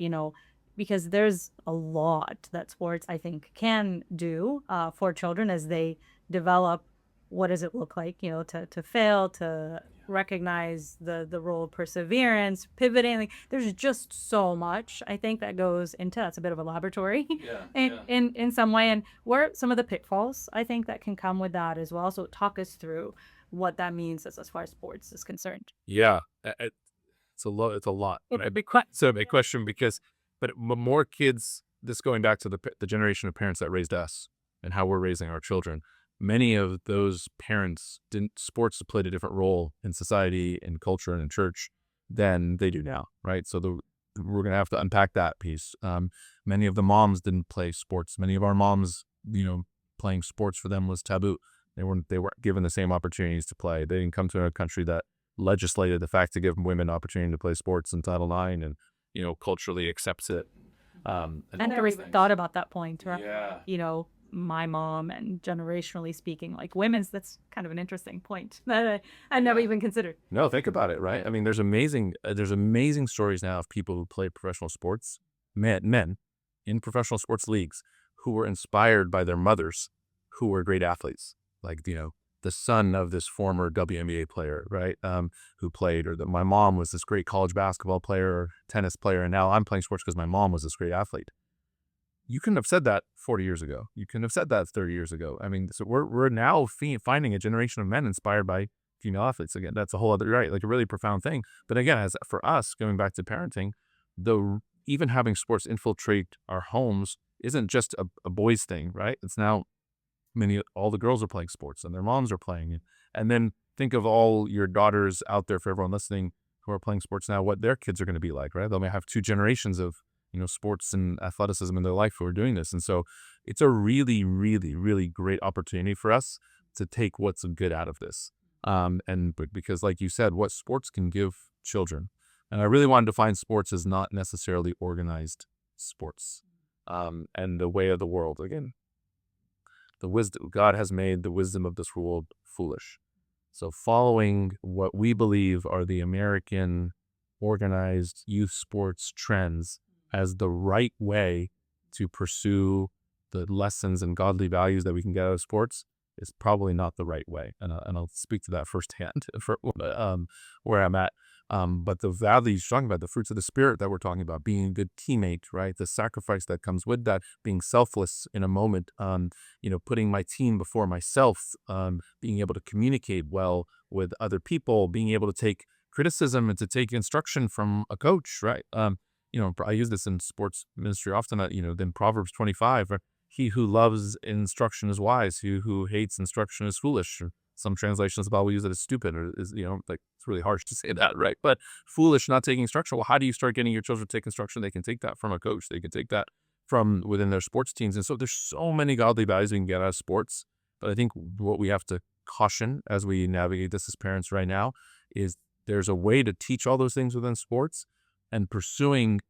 because there's a lot that sports I think can do for children as they develop. What does it look like, to fail, to recognize the role of perseverance, pivoting. Like there's just so much I think that goes into that's a bit of a laboratory in some way. And where some of the pitfalls I think that can come with that as well. So talk us through what that means as far as sports is concerned. yeah, it's a lot. It's a lot. It's a big So a big question because, but more kids. This going back to the generation of parents that raised us and how we're raising our children. Many of those parents sports played a different role in society, in culture, and in church than they do now, right? So we're going to have to unpack that piece. Many of the moms didn't play sports. Many of our moms, playing sports for them was taboo. They weren't given the same opportunities to play. They didn't come to a country that legislated the fact to give women opportunity to play sports in Title IX and, culturally accepts it. I never even thought about that point, right? Yeah. My mom and generationally speaking, like women's, that's kind of an interesting point that I never even considered. No, think about it, right? I mean, there's amazing stories now of people who play professional sports, men in professional sports leagues who were inspired by their mothers who were great athletes. Like, the son of this former WNBA player, right? Who played, or my mom was this great college basketball player or tennis player. And now I'm playing sports because my mom was this great athlete. You couldn't have said that 40 years ago. You couldn't have said that 30 years ago. I mean, so we're now finding a generation of men inspired by female athletes. Again, that's a whole other, right? Like a really profound thing. But again, as for us, going back to parenting, even having sports infiltrate our homes isn't just a boys thing, right? It's now all the girls are playing sports and their moms are playing it. And then think of all your daughters out there, for everyone listening who are playing sports now, what their kids are going to be like, right? They may have 2 generations of sports and athleticism in their life who are doing this. And so it's a really, really, really great opportunity for us to take what's good out of this. Because like you said, what sports can give children. And I really want to define sports as not necessarily organized sports. And the way of the world, again, the wisdom God has made the wisdom of this world foolish. So following what we believe are the American organized youth sports trends as the right way to pursue the lessons and godly values that we can get out of sports is probably not the right way. And I'll speak to that firsthand for where I'm at. But the values you're talking about, the fruits of the spirit that we're talking about, being a good teammate, right? The sacrifice that comes with that, being selfless in a moment, putting my team before myself, being able to communicate well with other people, being able to take criticism and to take instruction from a coach, right? I use this in sports ministry often, in Proverbs 25, he who loves instruction is wise, he who hates instruction is foolish. Or some translations of the Bible use it as stupid, or is, like it's really harsh to say that, right? But foolish, not taking instruction. Well, how do you start getting your children to take instruction? They can take that from a coach. They can take that from within their sports teams. And so there's so many godly values we can get out of sports. But I think what we have to caution as we navigate this as parents right now is there's a way to teach all those things within sports, and pursuing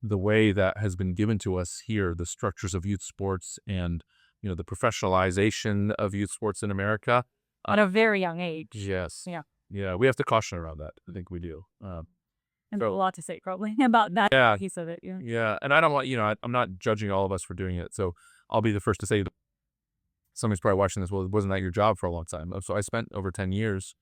the way that has been given to us here, the structures of youth sports and, the professionalization of youth sports in America. At a very young age. Yes. Yeah. Yeah. We have to caution around that. I think we do. And a lot to say probably about that piece of it. Yeah. Yeah. And I don't want, I'm not judging all of us for doing it. So I'll be the first to say that somebody's probably watching this. Well, wasn't that your job for a long time? So I spent over 10 years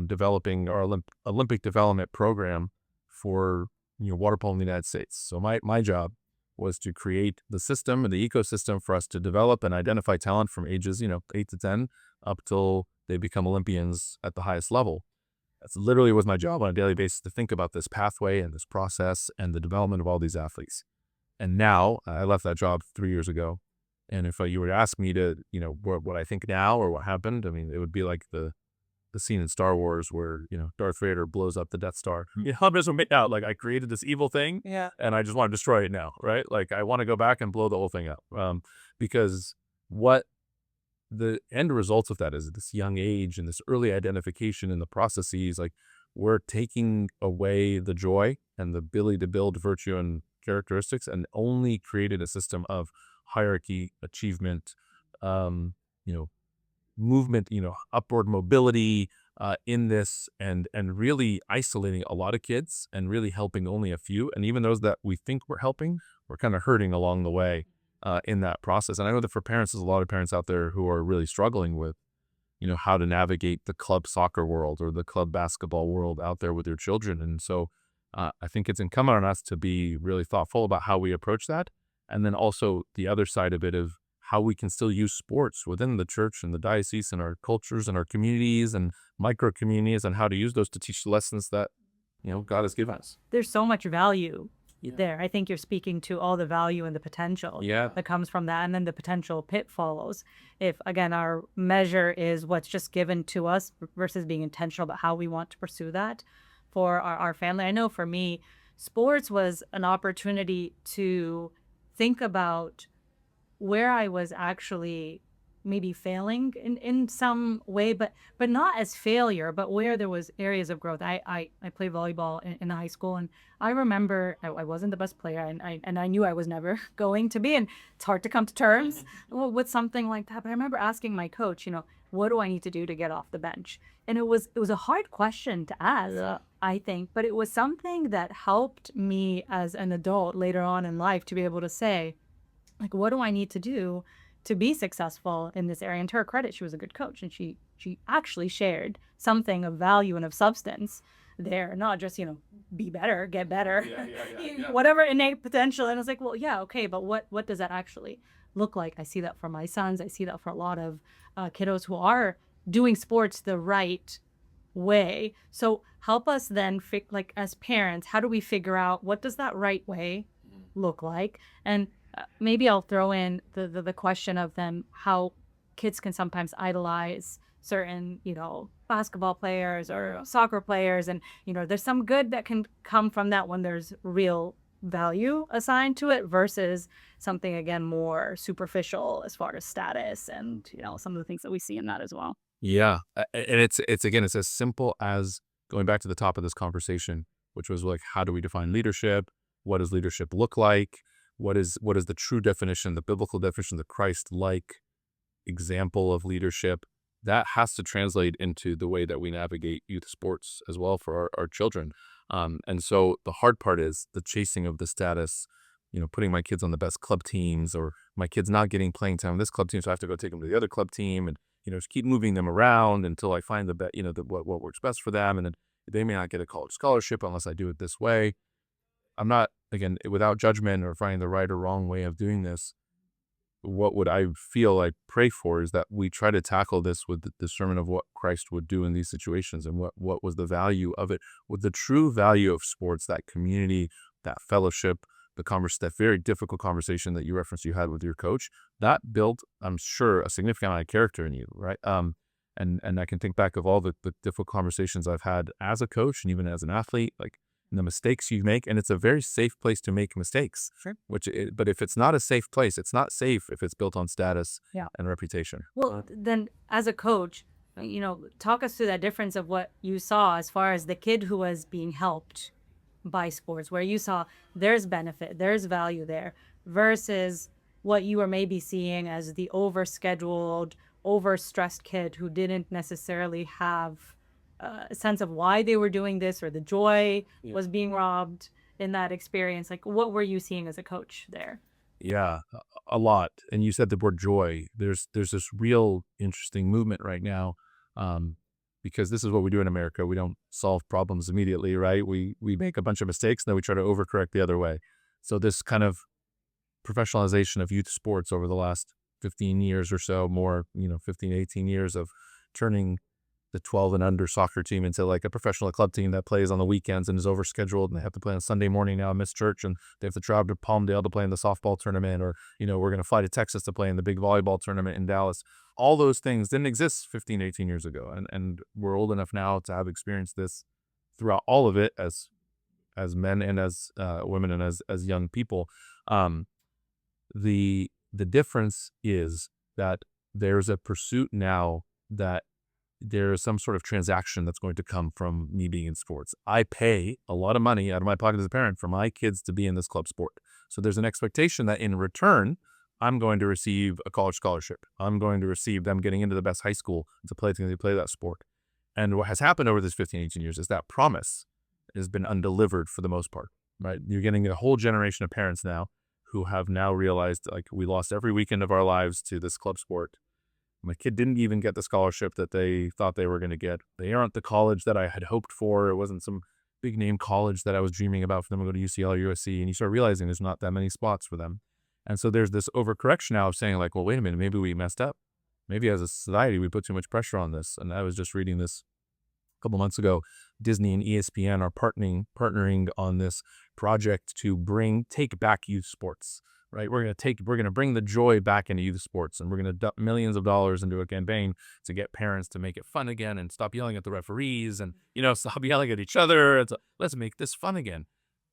developing our Olympic development program for water polo in the United States. So my job was to create the system and the ecosystem for us to develop and identify talent from ages 8 to 10 up till they become Olympians at the highest level. That's literally was my job on a daily basis, to think about this pathway and this process and the development of all these athletes. And now I left that job 3 years ago. And if you were to ask me to, what I think now or what happened, I mean, it would be like the the scene in Star Wars where, Darth Vader blows up the Death Star. I'm just made out like I created this evil thing, Yeah. and I just want to destroy it now, right? Like I want to go back and blow the whole thing up. Because what the end results of that is at this young age and this early identification in the processes, like we're taking away the joy and the ability to build virtue and characteristics, and only created a system of hierarchy, achievement, um, you know, movement, upward mobility in this, and really isolating a lot of kids and really helping only a few. And even those that we think we're helping, we're kind of hurting along the way in that process. And I know that for parents, there's a lot of parents out there who are really struggling with, how to navigate the club soccer world or the club basketball world out there with your children. And so I think it's incumbent on us to be really thoughtful about how we approach that. And then also the other side of it of how we can still use sports within the church and the diocese and our cultures and our communities and micro communities, and how to use those to teach the lessons that, God has given us. There's so much value there. I think you're speaking to all the value and the potential that comes from that, and then the potential pitfalls. If, again, our measure is what's just given to us versus being intentional about how we want to pursue that for our family. I know for me, sports was an opportunity to think about where I was actually maybe failing in some way, but not as failure, but where there was areas of growth. I played volleyball in high school, and I remember I wasn't the best player, and I knew I was never going to be, and it's hard to come to terms with something like that. But I remember asking my coach, what do I need to do to get off the bench? And it was a hard question to ask, I think, but it was something that helped me as an adult later on in life to be able to say, like, what do I need to do to be successful in this area? And to her credit, she was a good coach, and she actually shared something of value and of substance there, not just, be better, get better, whatever innate potential. And I was like, well, yeah, okay, but what does that actually look like? I see that for my sons. I see that for a lot of kiddos who are doing sports the right way. So help us then, like as parents, how do we figure out what does that right way look like? And maybe I'll throw in the question of them, how kids can sometimes idolize certain, basketball players or soccer players. And, there's some good that can come from that when there's real value assigned to it versus something, again, more superficial as far as status and, some of the things that we see in that as well. Yeah. And it's as simple as going back to the top of this conversation, which was like, how do we define leadership? What does leadership look like? What is the true definition, the biblical definition, the Christ-like example of leadership? That has to translate into the way that we navigate youth sports as well for our children. And so the hard part is the chasing of the status, putting my kids on the best club teams, or my kids not getting playing time on this club team, so I have to go take them to the other club team, and, just keep moving them around until I find what works best for them. And then they may not get a college scholarship unless I do it this way. I'm not, again, without judgment or finding the right or wrong way of doing this. What would I feel like pray for is that we try to tackle this with the discernment of what Christ would do in these situations, and what was the value of it, with the true value of sports, that community, that fellowship, that very difficult conversation that you referenced you had with your coach, that built, I'm sure, a significant amount of character in you, right? And I can think back of all the difficult conversations I've had as a coach and even as an athlete, like, and the mistakes you make, and it's a very safe place to make mistakes. Sure. But if it's not a safe place, it's not safe if it's built on status and reputation. Well, then as a coach, talk us through that difference of what you saw as far as the kid who was being helped by sports, where you saw there's benefit, there's value there, versus what you were maybe seeing as the overscheduled, overstressed kid who didn't necessarily have a sense of why they were doing this, or the joy was being robbed in that experience. Like, what were you seeing as a coach there? Yeah, a lot. And you said the word joy. There's this real interesting movement right now, because this is what we do in America. We don't solve problems immediately, right? We make a bunch of mistakes, and then we try to overcorrect the other way. So this kind of professionalization of youth sports over the last 15 years or so, more, 15, 18 years of turning the 12 and under soccer team into like a professional club team that plays on the weekends and is overscheduled, and they have to play on Sunday morning now, miss church, and they have to travel to Palmdale to play in the softball tournament, or, we're going to fly to Texas to play in the big volleyball tournament in Dallas. All those things didn't exist 15, 18 years ago. And we're old enough now to have experienced this throughout all of it as men and as women and as young people. The difference is that there's a pursuit now that there is some sort of transaction that's going to come from me being in sports. I pay a lot of money out of my pocket as a parent for my kids to be in this club sport. So there's an expectation that in return, I'm going to receive a college scholarship. I'm going to receive them getting into the best high school to play that sport. And what has happened over this 15, 18 years is that promise has been undelivered for the most part, right? You're getting a whole generation of parents now who have now realized, like, we lost every weekend of our lives to this club sport. My kid didn't even get the scholarship that they thought they were going to get. They aren't the college that I had hoped for. It wasn't some big name college that I was dreaming about for them to go to UCL or USC. And you start realizing there's not that many spots for them. And so there's this overcorrection now of saying, like, well, wait a minute, maybe we messed up. Maybe as a society, we put too much pressure on this. And I was just reading this a couple months ago. Disney and ESPN are partnering on this project to take back youth sports. Right, we're going to bring the joy back into youth sports, and we're going to dump millions of dollars into a campaign to get parents to make it fun again and stop yelling at the referees and, stop yelling at each other. Let's make this fun again,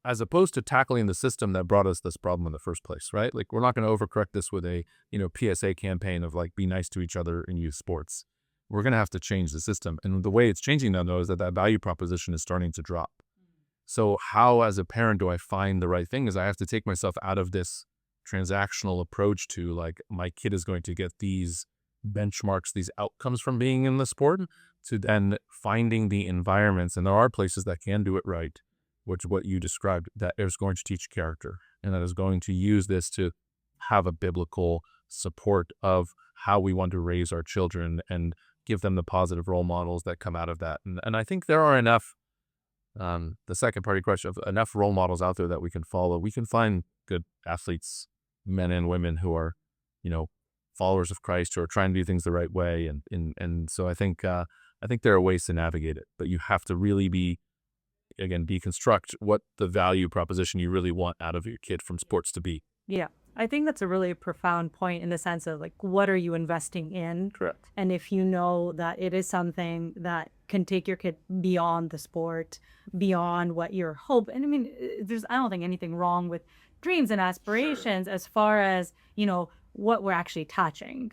as opposed to tackling the system that brought us this problem in the first place, right? Like, we're not going to overcorrect this with a, PSA campaign of like, be nice to each other in youth sports. We're going to have to change the system. And the way it's changing now, though, is that value proposition is starting to drop. So how, as a parent, do I find the right thing? Is I have to take myself out of this transactional approach to, like, my kid is going to get these benchmarks, these outcomes from being in the sport, to then finding the environments. And there are places that can do it right, which what you described, that is going to teach character and that is going to use this to have a biblical support of how we want to raise our children and give them the positive role models that come out of that. And I think there are enough, the second part of your question, of enough role models out there that we can follow. We can find good athletes, men and women, who are, followers of Christ, who are trying to do things the right way. And so I think there are ways to navigate it, but you have to really deconstruct what the value proposition you really want out of your kid from sports to be. Yeah. I think that's a really profound point in the sense of, like, what are you investing in? Correct. And if you know that it is something that can take your kid beyond the sport, beyond what you're hoping. And I mean, I don't think anything wrong with dreams and aspirations, as far as, what we're actually attaching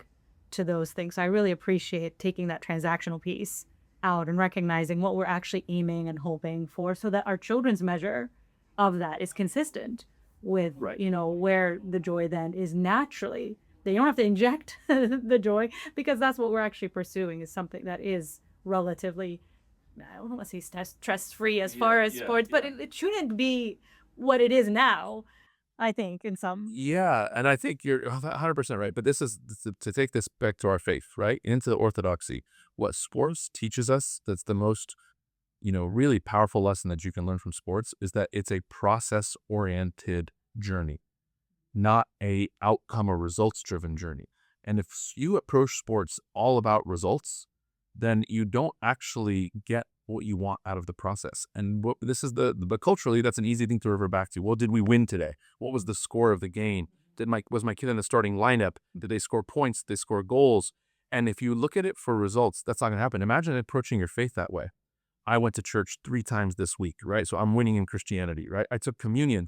to those things. So I really appreciate taking that transactional piece out and recognizing what we're actually aiming and hoping for, so that our children's measure of that is consistent with, Right. Where the joy then is naturally. They don't have to inject the joy, because that's what we're actually pursuing, is something that is relatively, I don't want to say stress-free as far as sports, but it shouldn't be what it is now, I think, in some. Yeah, and I think you're 100% right. But this is to take this back to our faith, right? Into the orthodoxy. What sports teaches us, that's the most, really powerful lesson that you can learn from sports, is that it's a process-oriented journey, not a outcome or results-driven journey. And if you approach sports all about results, then you don't actually get what you want out of the process. And but culturally, that's an easy thing to revert back to. Well, did we win today? What was the score of the game? Was my kid in the starting lineup? Did they score points? Did they score goals? And if you look at it for results, that's not going to happen. Imagine approaching your faith that way. I went to church 3 times this week, right? So I'm winning in Christianity, right? I took communion,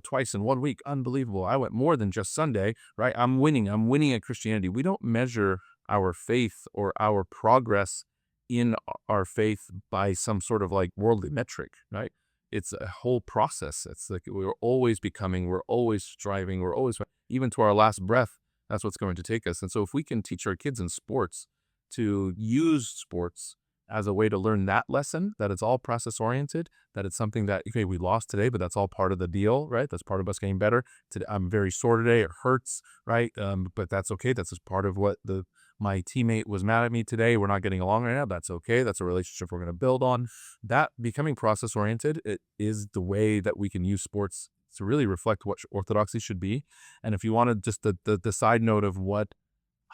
twice in 1 week. Unbelievable. I went more than just Sunday, right? I'm winning at Christianity. We don't measure our faith or our progress in our faith by some sort of like worldly metric, right? It's a whole process. It's like we're always becoming, we're always striving, we're always, even to our last breath, that's what's going to take us. And so if we can teach our kids in sports to use sports as a way to learn that lesson, that it's all process oriented, that it's something that, okay, we lost today, but that's all part of the deal, right? That's part of us getting better. Today, I'm very sore today, it hurts, right? But that's okay. That's just part of what my teammate was mad at me today. We're not getting along right now. That's okay. That's a relationship we're going to build on. That becoming process oriented, it is the way that we can use sports to really reflect what orthodoxy should be. And if you wanted just the side note of what,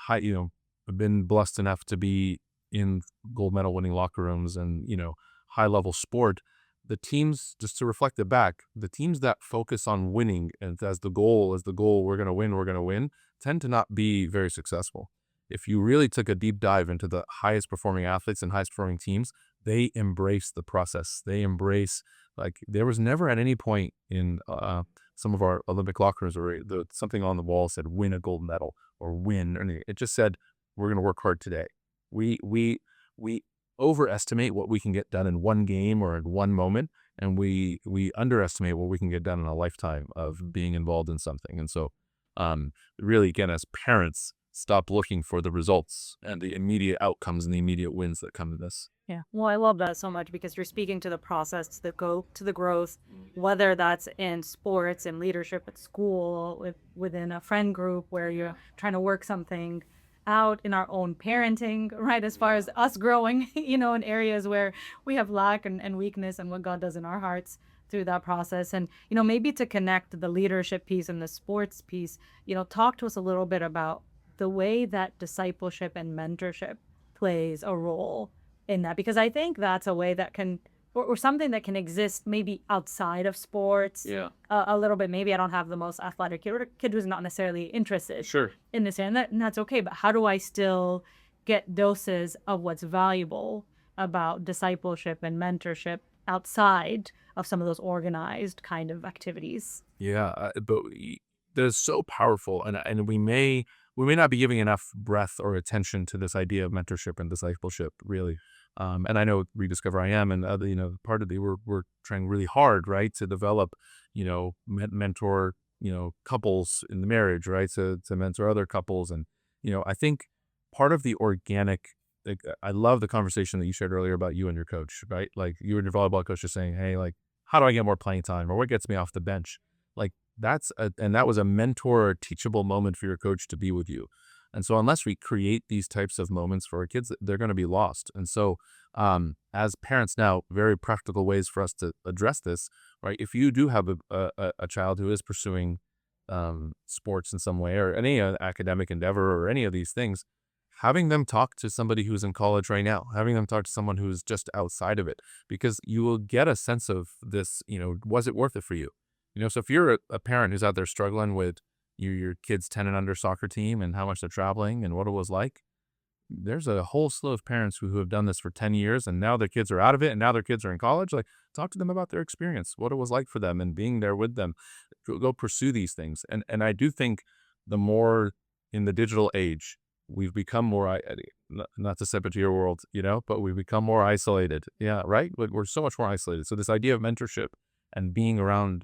I've been blessed enough to be in gold medal winning locker rooms and, high level sport, the teams, just to reflect it back, the teams that focus on winning and as the goal, we're going to win, tend to not be very successful. If you really took a deep dive into the highest performing athletes and highest performing teams, they embrace the process. They embrace, like, there was never at any point in some of our Olympic locker rooms where something on the wall said win a gold medal or win or anything. It just said we're going to work hard today. We overestimate what we can get done in one game or in one moment, and we underestimate what we can get done in a lifetime of being involved in something. And so, really, again, as parents, stop looking for the results and the immediate outcomes and the immediate wins that come to this. Yeah. Well, I love that so much because you're speaking to the process, to the growth, whether that's in sports and leadership at school, within a friend group where you're trying to work something out in our own parenting, right? As far as us growing, in areas where we have lack and weakness and what God does in our hearts through that process. And, maybe to connect the leadership piece and the sports piece, talk to us a little bit about the way that discipleship and mentorship plays a role in that, because I think that's a way that can, or something that can exist maybe outside of sports. Yeah. A little bit. Maybe I don't have the most athletic kid, or a kid who's not necessarily interested Sure. in this, and that's okay. But how do I still get doses of what's valuable about discipleship and mentorship outside of some of those organized kind of activities? Yeah, but that is so powerful, and we may not be giving enough breath or attention to this idea of mentorship and discipleship, really. And I know Rediscover I Am and other, part of we're trying really hard, right, to develop, mentor, couples in the marriage, right, to mentor other couples, and I think part of the organic. Like, I love the conversation that you shared earlier about you and your coach, right? Like, you and your volleyball coach just saying, "Hey, like, how do I get more playing time, or what gets me off the bench?" Like, and that was a mentor or teachable moment for your coach to be with you. And so unless we create these types of moments for our kids, they're going to be lost. And so, as parents now, very practical ways for us to address this, right? If you do have a child who is pursuing sports in some way, or any academic endeavor, or any of these things, having them talk to somebody who's in college right now, having them talk to someone who's just outside of it, because you will get a sense of this, was it worth it for you? So if you're a parent who's out there struggling with your kid's 10 and under soccer team and how much they're traveling and what it was like, there's a whole slew of parents who have done this for 10 years and now their kids are out of it and now their kids are in college. Like, talk to them about their experience, what it was like for them and being there with them. Go pursue these things. And I do think the more in the digital age, we've become more, not to step into your world, but we've become more isolated. Yeah, right? We're so much more isolated. So this idea of mentorship and being around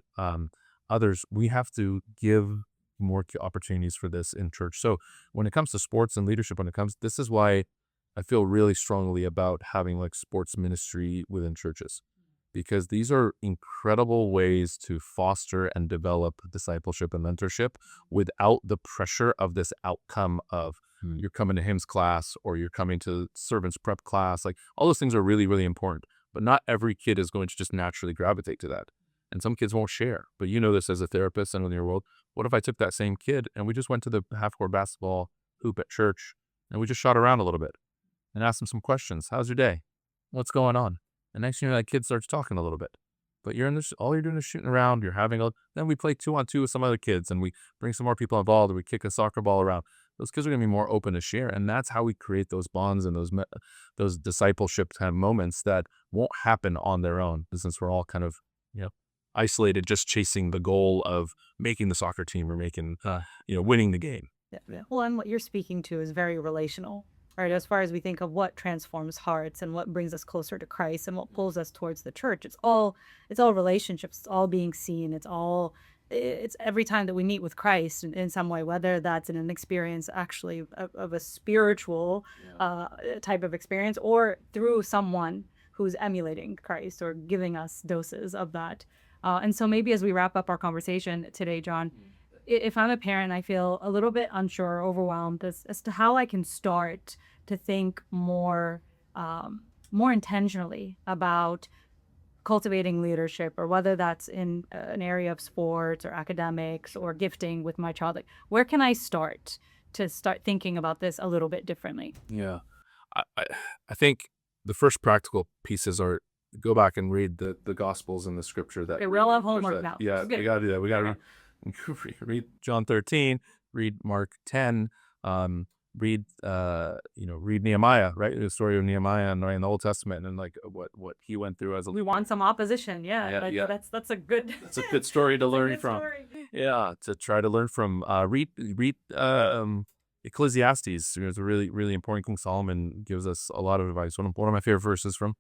others, we have to give more opportunities for this in church. So when it comes to sports and leadership, this is why I feel really strongly about having like sports ministry within churches, because these are incredible ways to foster and develop discipleship and mentorship without the pressure of this outcome of you're coming to hymns class or you're coming to servants prep class. Like, all those things are really, really important, but not every kid is going to just naturally gravitate to that. And some kids won't share, but this as a therapist and in your world. What if I took that same kid and we just went to the half-court basketball hoop at church and we just shot around a little bit and asked them some questions? How's your day? What's going on? And next thing you know, that kid starts talking a little bit. But you're in this, all you're doing is shooting around. You're having then we play 2-on-2 with some other kids and we bring some more people involved and we kick a soccer ball around. Those kids are going to be more open to share. And that's how we create those bonds and those discipleship kind of moments that won't happen on their own, since we're all kind of, isolated, just chasing the goal of making the soccer team or making, winning the game. Yeah. Well, and what you're speaking to is very relational, right? As far as we think of what transforms hearts and what brings us closer to Christ and what pulls us towards the church, it's all relationships. It's all being seen. It's every time that we meet with Christ in some way, whether that's in an experience actually of a spiritual type of experience, or through someone who's emulating Christ or giving us doses of that. And so maybe as we wrap up our conversation today, John, if I'm a parent, I feel a little bit unsure, overwhelmed as to how I can start to think more intentionally about cultivating leadership, or whether that's in an area of sports or academics or gifting with my child. Like, where can I start to start thinking about this a little bit differently? Yeah. I think the first practical pieces are go back and read the Gospels and the Scripture that. Okay, we'll have homework now. Yeah, we gotta do that. We gotta read John 13, read Mark 10, read read Nehemiah, right? The story of Nehemiah and in the Old Testament and like what he went through as a. We want some opposition. Yeah, Yeah, yeah. that's a good. It's a good story to learn good from. story. Yeah, to try to learn from. Read Ecclesiastes. It's a really really important. King Solomon gives us a lot of advice. One of my favorite verses from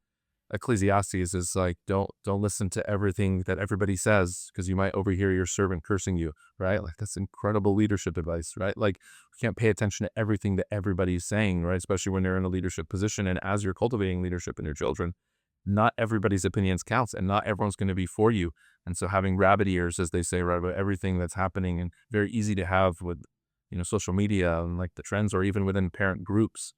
Ecclesiastes is like, don't listen to everything that everybody says because you might overhear your servant cursing you, right? Like that's incredible leadership advice, right? Like you can't pay attention to everything that everybody's saying, right? Especially when they're in a leadership position and as you're cultivating leadership in your children, not everybody's opinions counts and not everyone's going to be for you. And so having rabbit ears, as they say, right, about everything that's happening and very easy to have with, social media and like the trends or even within parent groups.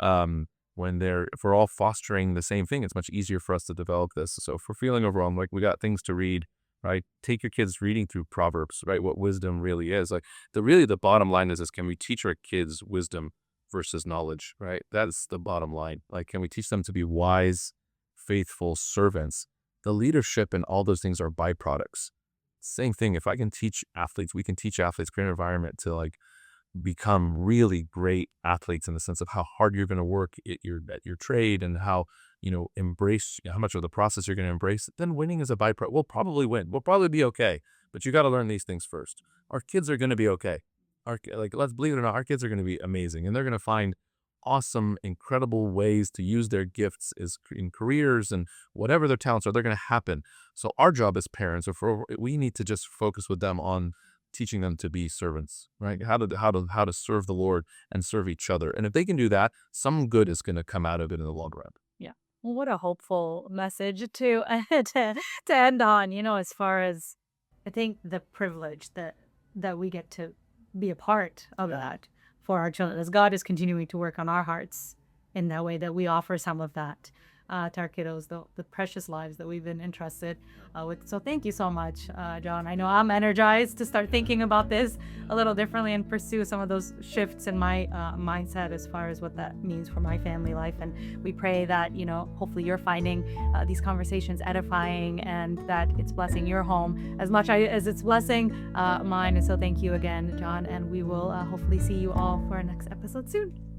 If we're all fostering the same thing, it's much easier for us to develop this. So if we're feeling overwhelmed, like we got things to read, right? Take your kids reading through Proverbs, right? What wisdom really is. Like the bottom line is can we teach our kids wisdom versus knowledge, right? That's the bottom line. Like, can we teach them to be wise, faithful servants? The leadership and all those things are byproducts. Same thing. If I can teach athletes, we can teach athletes, create an environment to like become really great athletes in the sense of how hard you're going to work at your trade and how embrace how much of the process you're going to embrace, then winning is a byproduct. We'll probably win, we'll probably be okay, but you got to learn these things first. Our kids are going to be okay. Let's believe it or not, our kids are going to be amazing and they're going to find awesome, incredible ways to use their gifts in careers and whatever their talents are, they're going to happen. So our job as parents, we need to just focus with them on teaching them to be servants, right? How to serve the Lord and serve each other. And if they can do that, some good is going to come out of it in the long run. Yeah. Well, what a hopeful message to to end on. As far as I think the privilege that we get to be a part of that for our children, as God is continuing to work on our hearts in that way, that we offer some of that to our kiddos, the precious lives that we've been entrusted with. So thank you so much, John. I know I'm energized to start thinking about this a little differently and pursue some of those shifts in my mindset as far as what that means for my family life. And we pray that, hopefully you're finding these conversations edifying and that it's blessing your home as much as it's blessing mine. And so thank you again, John. And we will hopefully see you all for our next episode soon.